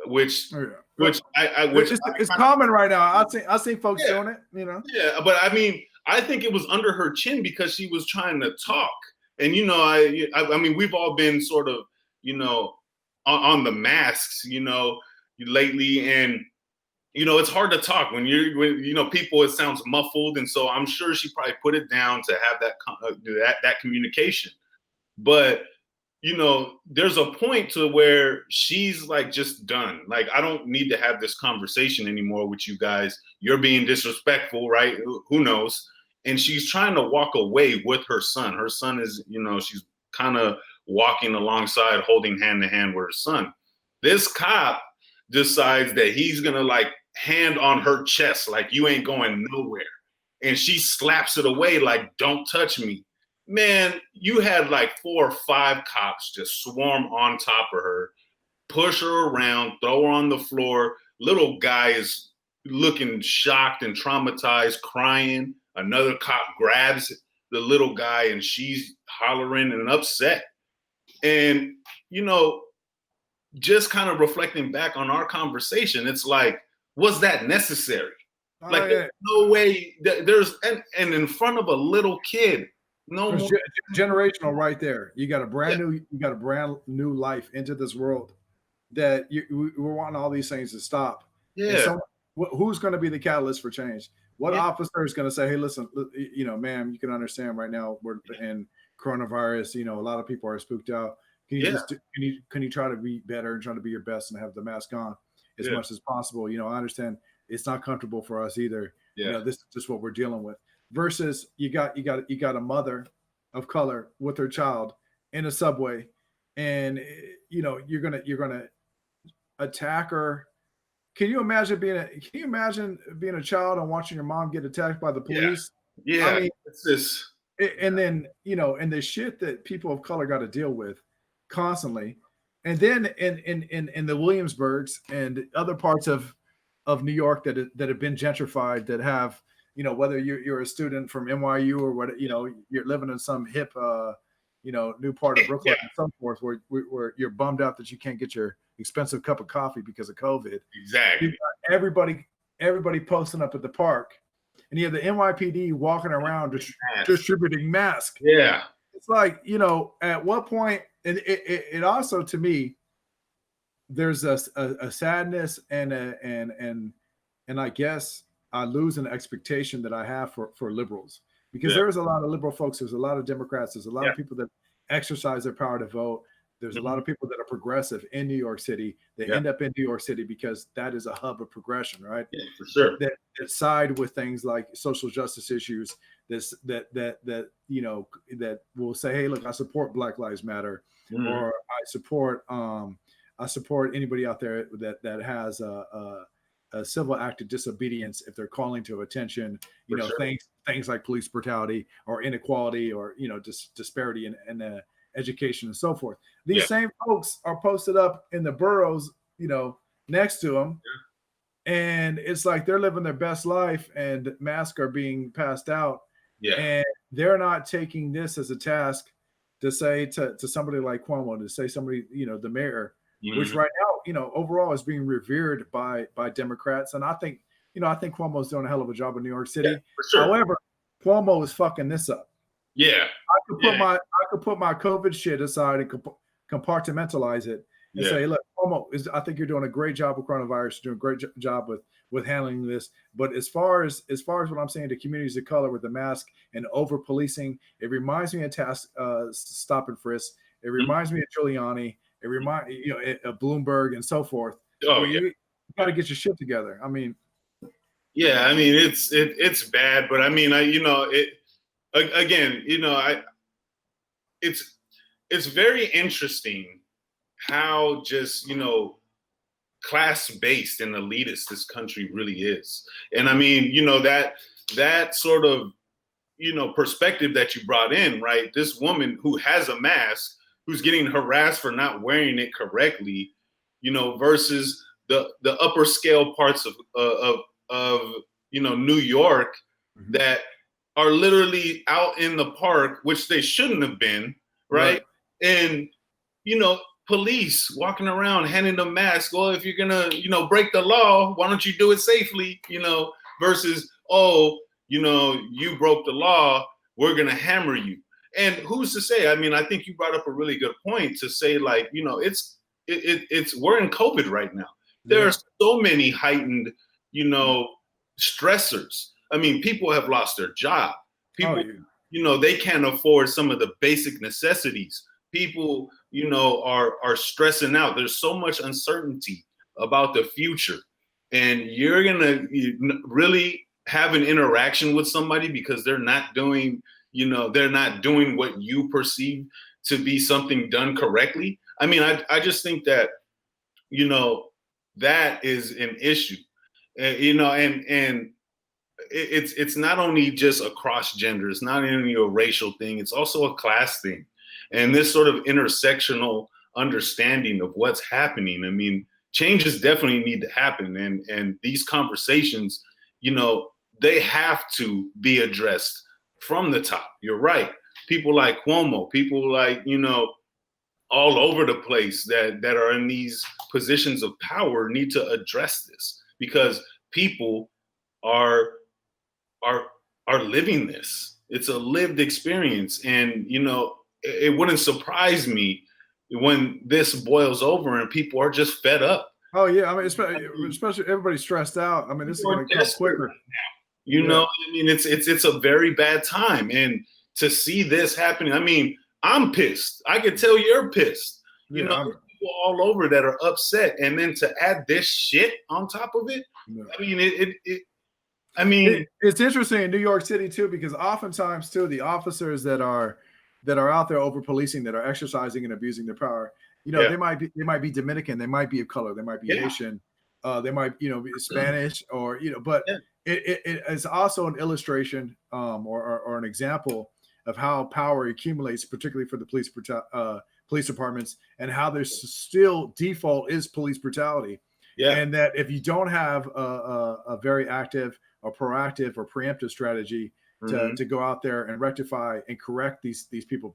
which it's common right now. I see folks doing it, Yeah, but I mean, I think it was under her chin because she was trying to talk, and I mean, we've all been sort of, on the masks, lately, and it's hard to talk when people. It sounds muffled, and so I'm sure she probably put it down to have that communication. But there's a point to where she's like just done. Like, I don't need to have this conversation anymore with you guys. You're being disrespectful, right? Who knows? And she's trying to walk away with her son. Her son is, she's kind of walking alongside, holding hand to hand with her son. This cop decides that he's going to like hand on her chest, like, you ain't going nowhere. And she slaps it away like, don't touch me. Man, you had like 4 or 5 cops just swarm on top of her, push her around, throw her on the floor. Little guy is looking shocked and traumatized, crying. Another cop grabs the little guy and she's hollering and upset. And, just kind of reflecting back on our conversation, it's like, was that necessary? There's no way there's, and in front of a little kid. No, generational right there. You got a brand new life into this world that we're wanting all these things to stop. Yeah. So who's going to be the catalyst for change? What officer is going to say, hey, listen, ma'am, you can understand right now we're in coronavirus. A lot of people are spooked out. Can you try to be better and try to be your best and have the mask on as much as possible? I understand it's not comfortable for us either. This is just what we're dealing with. Versus you got a mother of color with her child in a subway, and you're gonna attack her. Can you imagine being a child and watching your mom get attacked by the police? Yeah. I mean, it's this. And then and the shit that people of color got to deal with constantly, and then in the Williamsburgs and other parts of New York that have been gentrified, that have whether you're a student from NYU or what, you're living in some hip, new part of Brooklyn and so forth, where you're bummed out that you can't get your expensive cup of coffee because of COVID. Exactly. Everybody posting up at the park, and you have the NYPD walking around distributing masks. Yeah. It's like, at what point, and it also, to me, there's a sadness and I guess I lose an expectation that I have for liberals, because there's a lot of liberal folks, there's a lot of Democrats, there's a lot of people that exercise their power to vote. There's a lot of people that are progressive in New York City. They end up in New York City because that is a hub of progression, right? Yeah, for sure. That side with things like social justice issues. That will say, hey, look, I support Black Lives Matter, or I support anybody out there that has a civil act of disobedience if they're calling to attention, things like police brutality or inequality or disparity in education and so forth. These same folks are posted up in the boroughs, next to them, and it's like they're living their best life, and masks are being passed out, and they're not taking this as a task to say to somebody like Cuomo, to say somebody, the mayor, which right now, overall is being revered by Democrats. And I think Cuomo's doing a hell of a job in New York City. Yeah, for sure. However, Cuomo is fucking this up. Yeah. I could put my COVID shit aside and compartmentalize it and say, look, Cuomo, I think you're doing a great job with coronavirus, you're doing a great job with handling this. But as far as what I'm saying to communities of color with the mask and over policing, it reminds me of stop and frisk. It reminds me of Giuliani. It reminds of Bloomberg and so forth. Oh, you got to get your shit together. I mean, it's bad, but I mean, it's very interesting how just, class-based and elitist this country really is. And I mean, that sort of, perspective that you brought in, right? This woman who has a mask, who's getting harassed for not wearing it correctly, versus the upper scale parts of New York that are literally out in the park, which they shouldn't have been, right? And police walking around handing them masks. Well, if you're gonna break the law, why don't you do it safely? Versus, you broke the law, we're gonna hammer you. And who's to say? I mean, I think you brought up a really good point to say, like, it's we're in COVID right now. There are so many heightened, stressors. I mean, people have lost their job. People, they can't afford some of the basic necessities. People, are stressing out. There's so much uncertainty about the future. And you're gonna really have an interaction with somebody because they're not doing what you perceive to be something done correctly. I mean, I just think that, that is an issue, and it's not only just across gender, it's not only a racial thing, it's also a class thing. And this sort of intersectional understanding of what's happening. I mean, changes definitely need to happen. And these conversations, they have to be addressed from the top. You're right. People like Cuomo, people like, all over the place that are in these positions of power need to address this, because people are living this. It's a lived experience. And, it wouldn't surprise me when this boils over and people are just fed up. Oh yeah. I mean, especially everybody's stressed out. I mean, this is going to come quicker now. I mean, it's a very bad time. And to see this happening, I mean, I'm pissed. I can tell you're pissed. People all over that are upset. And then to add this shit on top of it, I mean, it's interesting in New York City too, because oftentimes too, the officers that are out there over policing, that are exercising and abusing their power, they might be Dominican, they might be of color, they might be Asian, they might be Spanish, or but it's also an illustration or an example of how power accumulates, particularly for the police departments, and how there's still default is police brutality. Yeah. And that if you don't have a very active or proactive or preemptive strategy to go out there and rectify and correct these people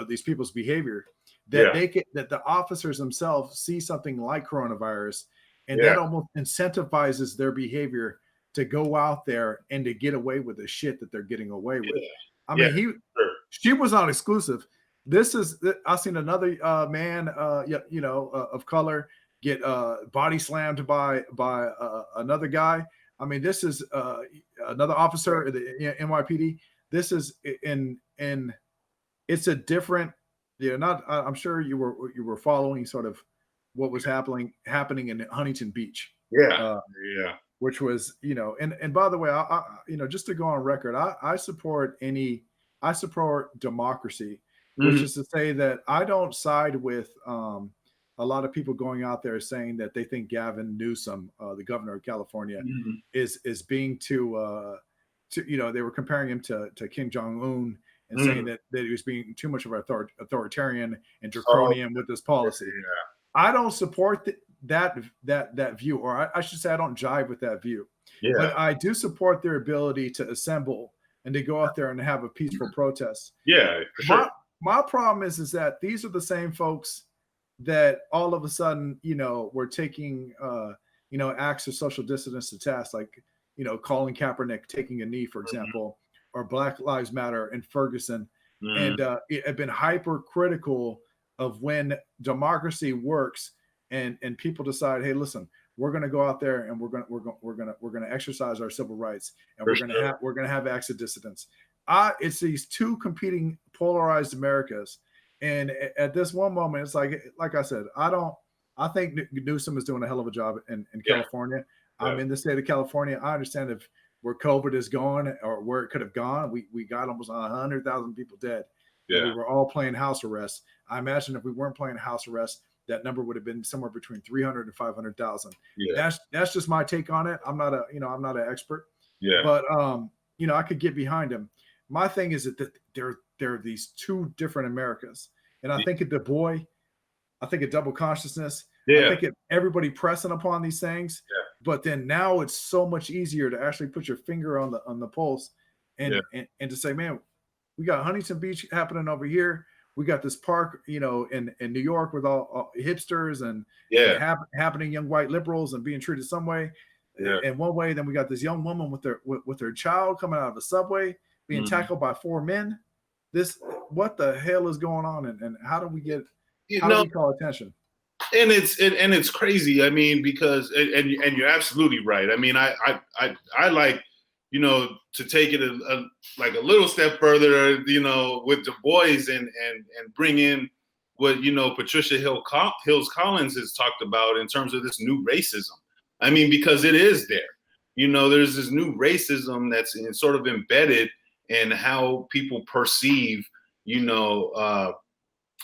these people's behavior, that that the officers themselves see something like coronavirus, and that almost incentivizes their behavior to go out there and to get away with the shit that they're getting away with. I mean, she was not exclusive. This is, I've seen another man, of color get body slammed by another guy. I mean, this is another officer at the NYPD. This is in it's a different, I'm sure you were following sort of what was happening in Huntington Beach. Which was, and by the way, I just to go on record, I support democracy, which is to say that I don't side with a lot of people going out there saying that they think Gavin Newsom, the governor of California, is being too, they were comparing him to Kim Jong-un and saying that he was being too much of an authoritarian and draconian with this policy. I don't support that view, or I should say I don't jive with that view. But I do support their ability to assemble and to go out there and have a peaceful protest. For sure. My problem is that these are the same folks that all of a sudden, were taking, acts of social dissonance to task, like, Colin Kaepernick taking a knee, for example, or Black Lives Matter in Ferguson, and it had been hypercritical of when democracy works and people decide, hey, listen, we're going to go out there and we're going to exercise our civil rights, and we're going to have acts of dissidence. It's these two competing polarized Americas. And at this one moment, it's like I said, I think Newsom is doing a hell of a job in California. I'm in the state of California. I understand where COVID is going or where it could have gone. We got almost 100,000 people dead. We were all playing house arrest. I imagine if we weren't playing house arrest, that number would have been somewhere between 300 and 500,000. That's just my take on it. I'm not an expert. But I could get behind him. My thing is that there are these two different Americas, and I think I think double consciousness. I think everybody pressing upon these things. But then now it's so much easier to actually put your finger on the pulse and to say, man, we got Huntington Beach happening over here. We got this park, in New York with all hipsters and happening young white liberals and being treated some way, in one way. Then we got this young woman with their child coming out of a subway being tackled by four men. What the hell is going on, and how do we do we call attention? And it's crazy. I mean, because and you're absolutely right. I mean, I like, to take it a little step further, with Du Bois and bring in what, Patricia Hills Collins has talked about in terms of this new racism. I mean, because it is there. There's this new racism that's sort of embedded in how people perceive,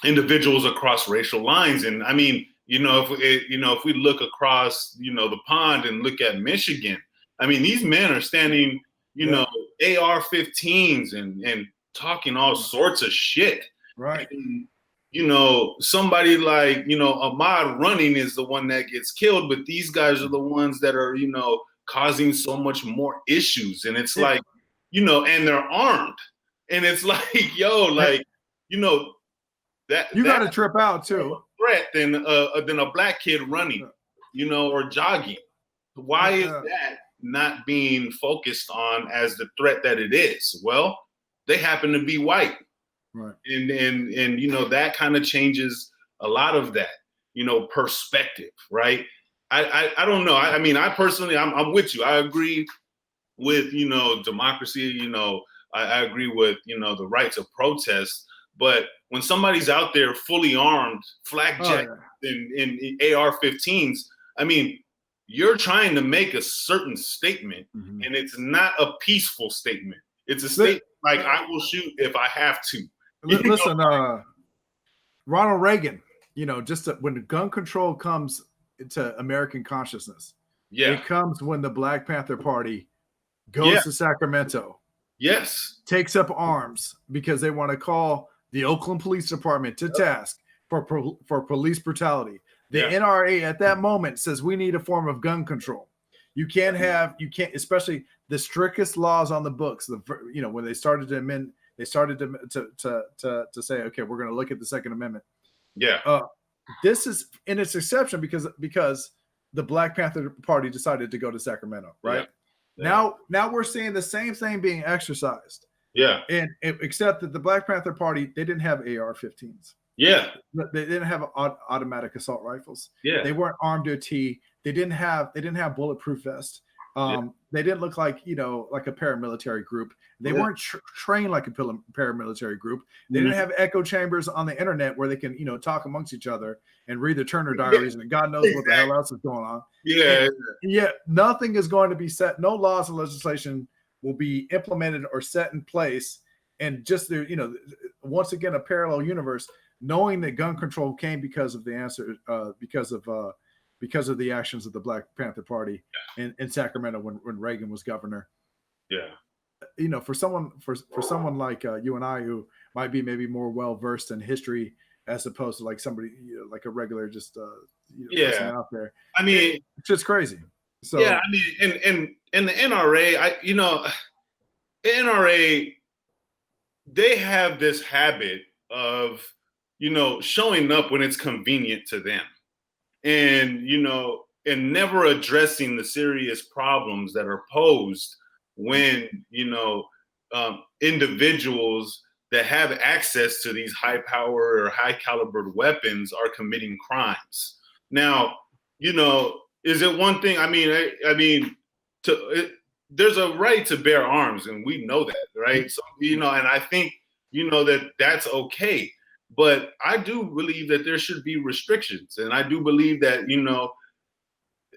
individuals across racial lines. And I mean, if we look across, the pond and look at Michigan, I mean, these men are standing, AR-15s and talking all sorts of shit. Right. And, somebody like, Ahmaud running is the one that gets killed, but these guys are the ones that are, causing so much more issues. And it's like, and they're armed. And it's like, that you got to trip out too. Threat than a black kid running, or jogging. Why is that not being focused on as the threat that it is? Well, they happen to be white, right? And that kind of changes a lot of that, perspective, right? I don't know. I mean, I personally, I'm with you. I agree with democracy. I agree with the rights of protest. But when somebody's out there fully armed, flak jackets in AR-15s, I mean, you're trying to make a certain statement, and it's not a peaceful statement. It's a statement like, I will shoot if I have to. Listen, Ronald Reagan, when gun control comes into American consciousness, it comes when the Black Panther Party goes to Sacramento, takes up arms because they want to call the Oakland Police Department to task for police brutality. The NRA at that moment says we need a form of gun control. You can't, especially the strictest laws on the books. When they started to amend, they started to say, okay, we're going to look at the Second Amendment. Yeah. This is in its exception because the Black Panther Party decided to go to Sacramento, right? Yeah. Now we're seeing the same thing being exercised. Yeah. And except that the Black Panther Party, they didn't have AR-15s. Yeah. They didn't have automatic assault rifles. Yeah. They weren't armed to a T. They didn't have bulletproof vests. They didn't look like, like a paramilitary group. They weren't trained like a paramilitary group. They didn't have echo chambers on the internet where they can, talk amongst each other and read the Turner diaries and God knows what the hell else is going on. Yeah. Nothing is going to be set. No laws and legislation will be implemented or set in place. And just once again, a parallel universe, knowing that gun control came because of the answer, because of the actions of the Black Panther Party in Sacramento when Reagan was governor. Yeah. For someone like you and I, who might be maybe more well versed in history as opposed to like somebody like a regular person out there. I mean, it's just crazy. So yeah, I mean, and the NRA, the NRA, they have this habit of showing up when it's convenient to them, and and never addressing the serious problems that are posed when individuals that have access to these high power or high caliber weapons are committing crimes. Now, is it one thing? There's a right to bear arms, and we know that, right? So, and I think that's okay. But I do believe that there should be restrictions, and I do believe that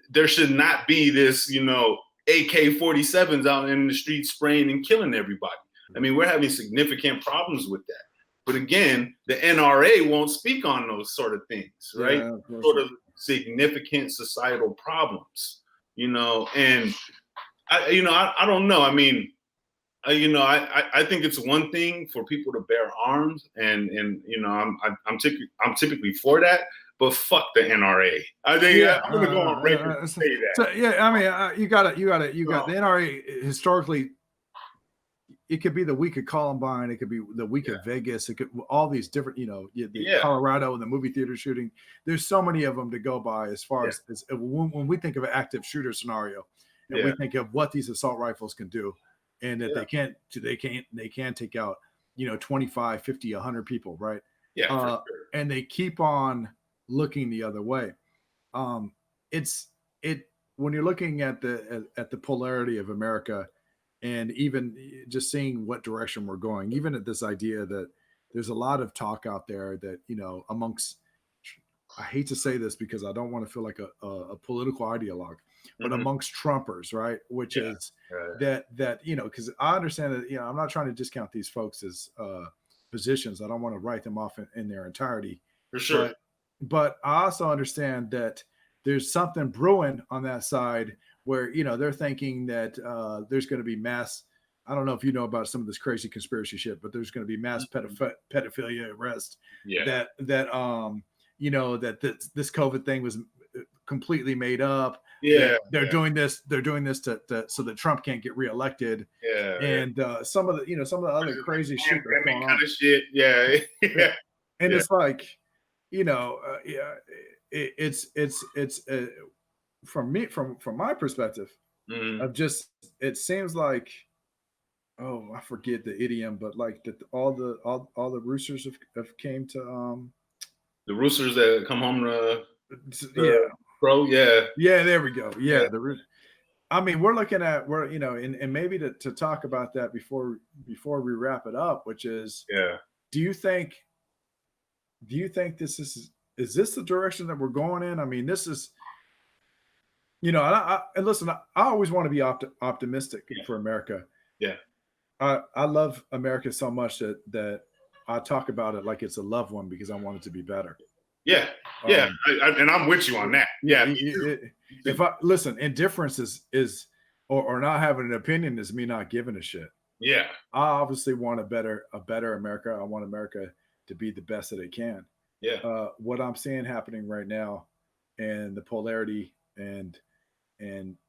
there should not be this AK-47s out in the street spraying and killing everybody. I mean, we're having significant problems with that. But again, the NRA won't speak on those sort of things, right? Yeah, sort of significant societal problems, and I don't know. I mean, I think it's one thing for people to bear arms, and I'm typically for that. But fuck the NRA. I think I'm gonna go on record and say that. So, yeah, I mean, you got the NRA historically. It could be the week of Columbine. It could be the week of Vegas. It could all these different, Colorado and the movie theater shooting. There's so many of them to go by as far as when we think of an active shooter scenario, and we think of what these assault rifles can do, and that they can take out 25, 50, 100 people, right? Yeah, for sure. And they keep on looking the other way. When you're looking at the polarity of America, and even just seeing what direction we're going, even at this idea that there's a lot of talk out there that amongst, I hate to say this because I don't want to feel like a political ideologue, but amongst Trumpers, right? Which is that because I understand that I'm not trying to discount these folks as positions. I don't want to write them off in their entirety. For sure. But I also understand that there's something brewing on that side where, they're thinking that there's going to be mass, I don't know if you know about some of this crazy conspiracy shit, but there's going to be mass pedophilia arrest. Yeah. That this COVID thing was completely made up. Yeah. They're doing this to so that Trump can't get reoelected. Yeah. And some of the other crazy shit that's going on. Shit. Yeah. Yeah. And it's like, it's from my perspective of just, it seems like, I forget the idiom, but like that all the roosters have came to the roosters that come home to crow. There we go. I mean, we're looking at and maybe to talk about that before we wrap it up, which is do you think this is this the direction that we're going in? I mean, this is and listen, I always want to be optimistic for America. Yeah. I love America so much that I talk about it like it's a loved one because I want it to be better. Yeah. Yeah. And I'm with you on that. Yeah. If I listen, indifference is or not having an opinion is me not giving a shit. Yeah. I obviously want a better America. I want America to be the best that it can. Yeah. What I'm seeing happening right now and the polarity and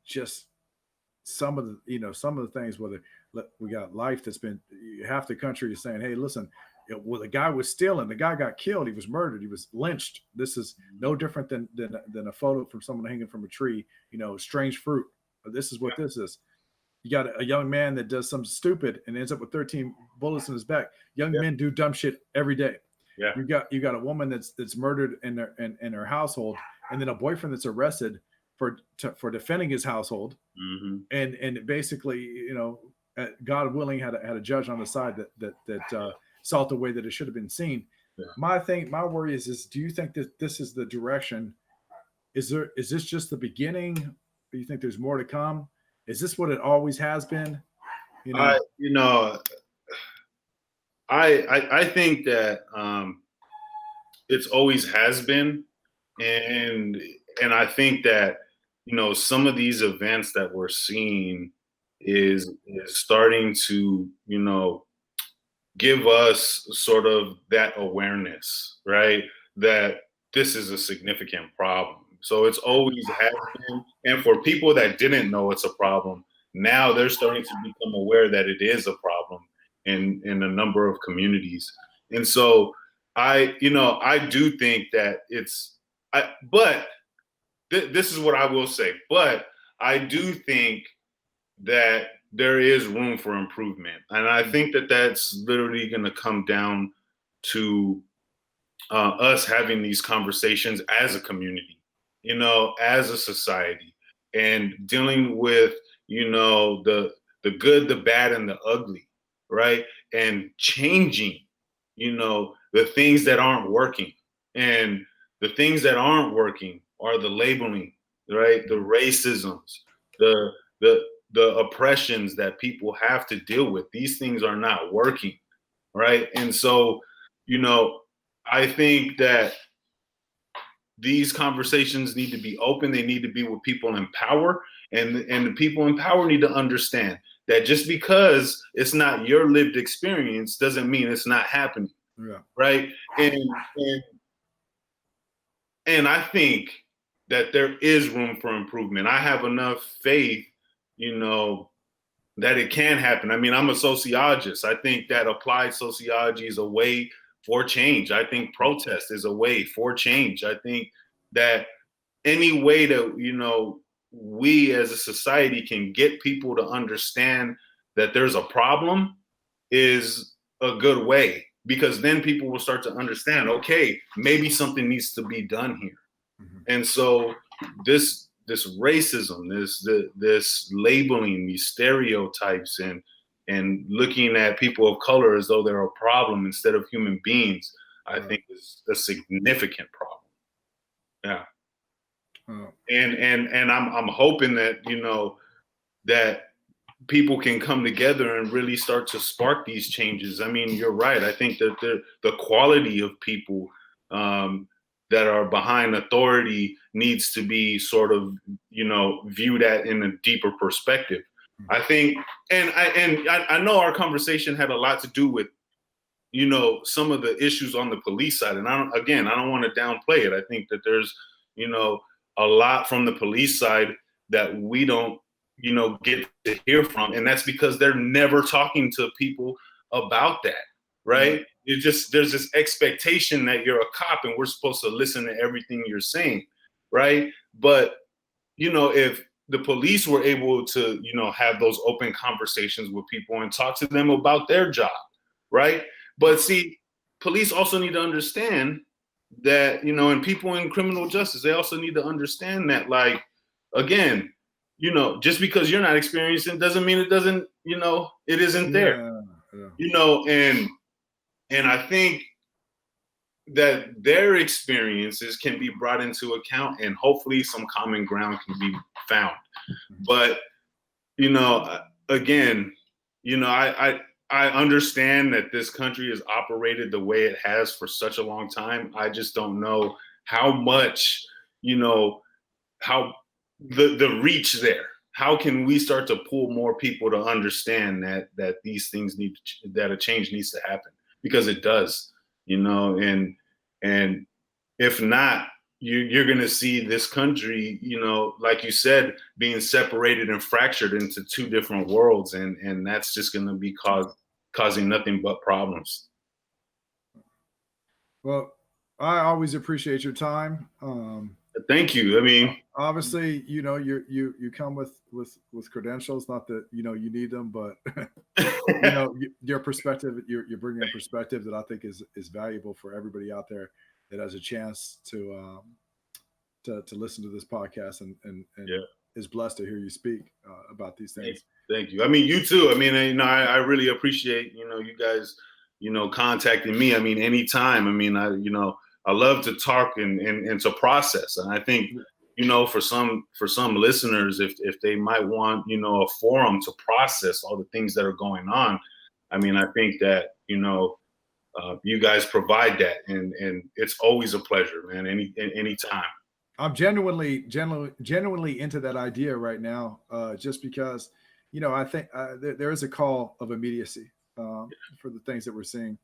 just some of the some of the things, whether we got life that's been, half the country is saying, hey, listen, well, the guy was stealing, the guy got killed, he was murdered, he was lynched. This is no different than a photo from someone hanging from a tree, strange fruit. This is what this is. You got a young man that does something stupid and ends up with 13 bullets in his back. Young men do dumb shit every day. Yeah. You got a woman that's murdered in her household, and then a boyfriend that's arrested for defending his household. Mm-hmm. And basically, God willing, had a judge on the side that saw it the way that it should have been seen. Yeah. My worry is do you think that this is the direction? Is this just the beginning? Do you think there's more to come? Is this what it always has been? I think that it's always has been, and I think that some of these events that we're seeing is starting to give us sort of that awareness, right? That this is a significant problem. So it's always has been, and for people that didn't know it's a problem, now they're starting to become aware that it is a problem in a number of communities. And so I do think that this is what I will say, but I do think that there is room for improvement. And I think that that's literally going to come down to us having these conversations as a community, as a society, and dealing with, the good, the bad, and the ugly, right? And changing, the things that aren't working. And the things that aren't working are the labeling, right? The racisms, the oppressions that people have to deal with. These things are not working, right? And so, I think that these conversations need to be open. They need to be with people in power, and the people in power need to understand that just because it's not your lived experience doesn't mean it's not happening. Yeah. Right. And I think that there is room for improvement. I have enough faith, that it can happen. I mean, I'm a sociologist. I think that applied sociology is a way for change. I think protest is a way for change. I think that any way that, we as a society can get people to understand that there's a problem is a good way, because then people will start to understand, okay, maybe something needs to be done here. Mm-hmm. And so this racism, this labeling, these stereotypes, and looking at people of color as though they're a problem instead of human beings, I think is a significant problem. Yeah. And I'm hoping that, that people can come together and really start to spark these changes. I mean, you're right. I think that the quality of people that are behind authority needs to be sort of, viewed at in a deeper perspective. I think, and I know our conversation had a lot to do with, some of the issues on the police side. And I don't want to downplay it. I think that there's, a lot from the police side that we don't, get to hear from. And that's because they're never talking to people about that, right? Mm-hmm. There's this expectation that you're a cop and we're supposed to listen to everything you're saying, right? But, if the police were able to, have those open conversations with people and talk to them about their job, right? But see, police also need to understand that, and people in criminal justice, they also need to understand that, like, again, just because you're not experiencing doesn't mean it doesn't, it isn't there. Yeah. And I think that their experiences can be brought into account and hopefully some common ground can be found. But, again, I understand that this country has operated the way it has for such a long time. I just don't know how much, how the reach there. How can we start to pull more people to understand that these things that a change needs to happen? Because it does, and if not, you're going to see this country, you know, like you said, being separated and fractured into two different worlds, and that's just going to be causing nothing but problems. Well, I always appreciate your time. Thank you. I mean, obviously, you know, you come with credentials. Not that you know you need them, but you know your perspective. You're bringing a perspective that I think is valuable for everybody out there that has a chance to listen to this podcast and yeah. is blessed to hear you speak about these things. Thank you. I mean, you too. I mean, you know, I really appreciate, you know, you guys, you know, contacting me. I mean, anytime. I mean, you know, I love to talk and to process. And I think, you know, for some listeners, if they might want, you know, a forum to process all the things that are going on, I mean, I think that, you know, you guys provide that, and it's always a pleasure, man. Anytime. I'm genuinely into that idea right now, just because, you know, I think there is a call of immediacy for the things that we're seeing.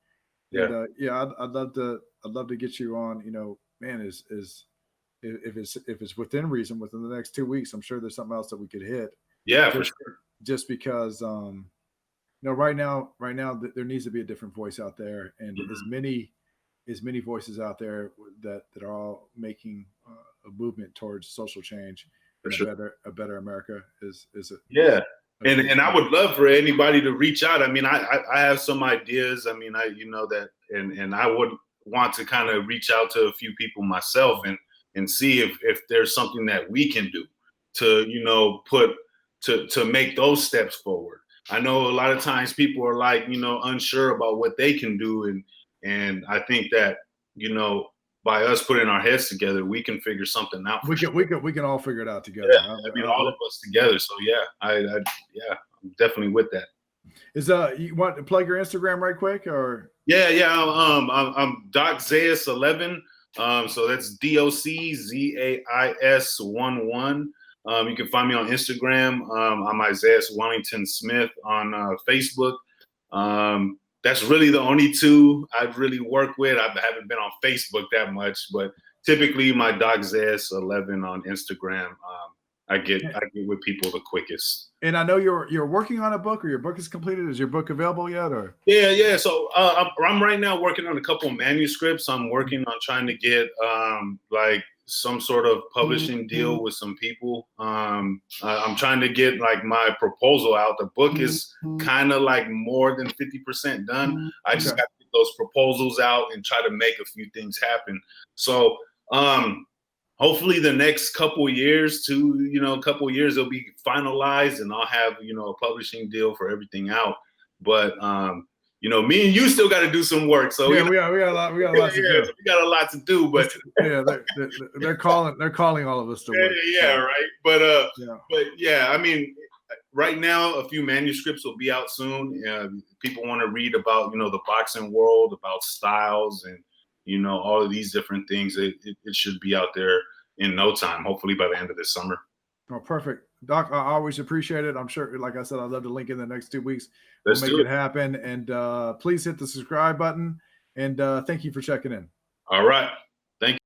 Yeah, and, yeah, I'd love to get you on. You know, man, if it's within reason, within the next 2 weeks, I'm sure there's something else that we could hit. Yeah, for sure. Just because, you know, right now, there needs to be a different voice out there, and as many voices out there that are all making a movement towards social change and a better America is and I would love for anybody to reach out. I mean, I have some ideas. I mean, you know that, and I would want to kind of reach out to a few people myself and see if there's something that we can do to, you know, to make those steps forward. I know a lot of times people are like, you know, unsure about what they can do, and I think that, you know, by us putting our heads together, we can figure something out. We can all figure it out together. Yeah, I mean, all of us together. So yeah, I'm definitely with that. Is you want to plug your Instagram right quick, or? Yeah. I'm DocZais11. So that's DocZais11. You can find me on Instagram. I'm Isais Wellington Smith on Facebook. That's really the only two I really work with. I haven't been on Facebook that much, but typically my DocZais11 on Instagram. I get with people the quickest. And I know you're working on a book, or your book is completed. Is your book available yet, or? Yeah. So I'm right now working on a couple of manuscripts. I'm working on trying to get like some sort of publishing deal with some people. I'm trying to get like my proposal out. The book is kind of like more than 50% done. I just got to get those proposals out and try to make a few things happen. So hopefully the next couple of years, it'll be finalized, and I'll have, you know, a publishing deal for everything out. But you know, me and you still got to do some work. So yeah, we got a lot to do. We got a lot to do, but yeah, they're calling all of us to work. Yeah, right. But yeah, I mean, right now a few manuscripts will be out soon. People want to read about, you know, the boxing world, about styles, and, you know, all of these different things. It should be out there in no time, hopefully by the end of this summer. Oh, perfect. Doc, I always appreciate it. I'm sure, like I said, I'd love to link in the next 2 weeks. We'll make it happen. And please hit the subscribe button. And thank you for checking in. All right.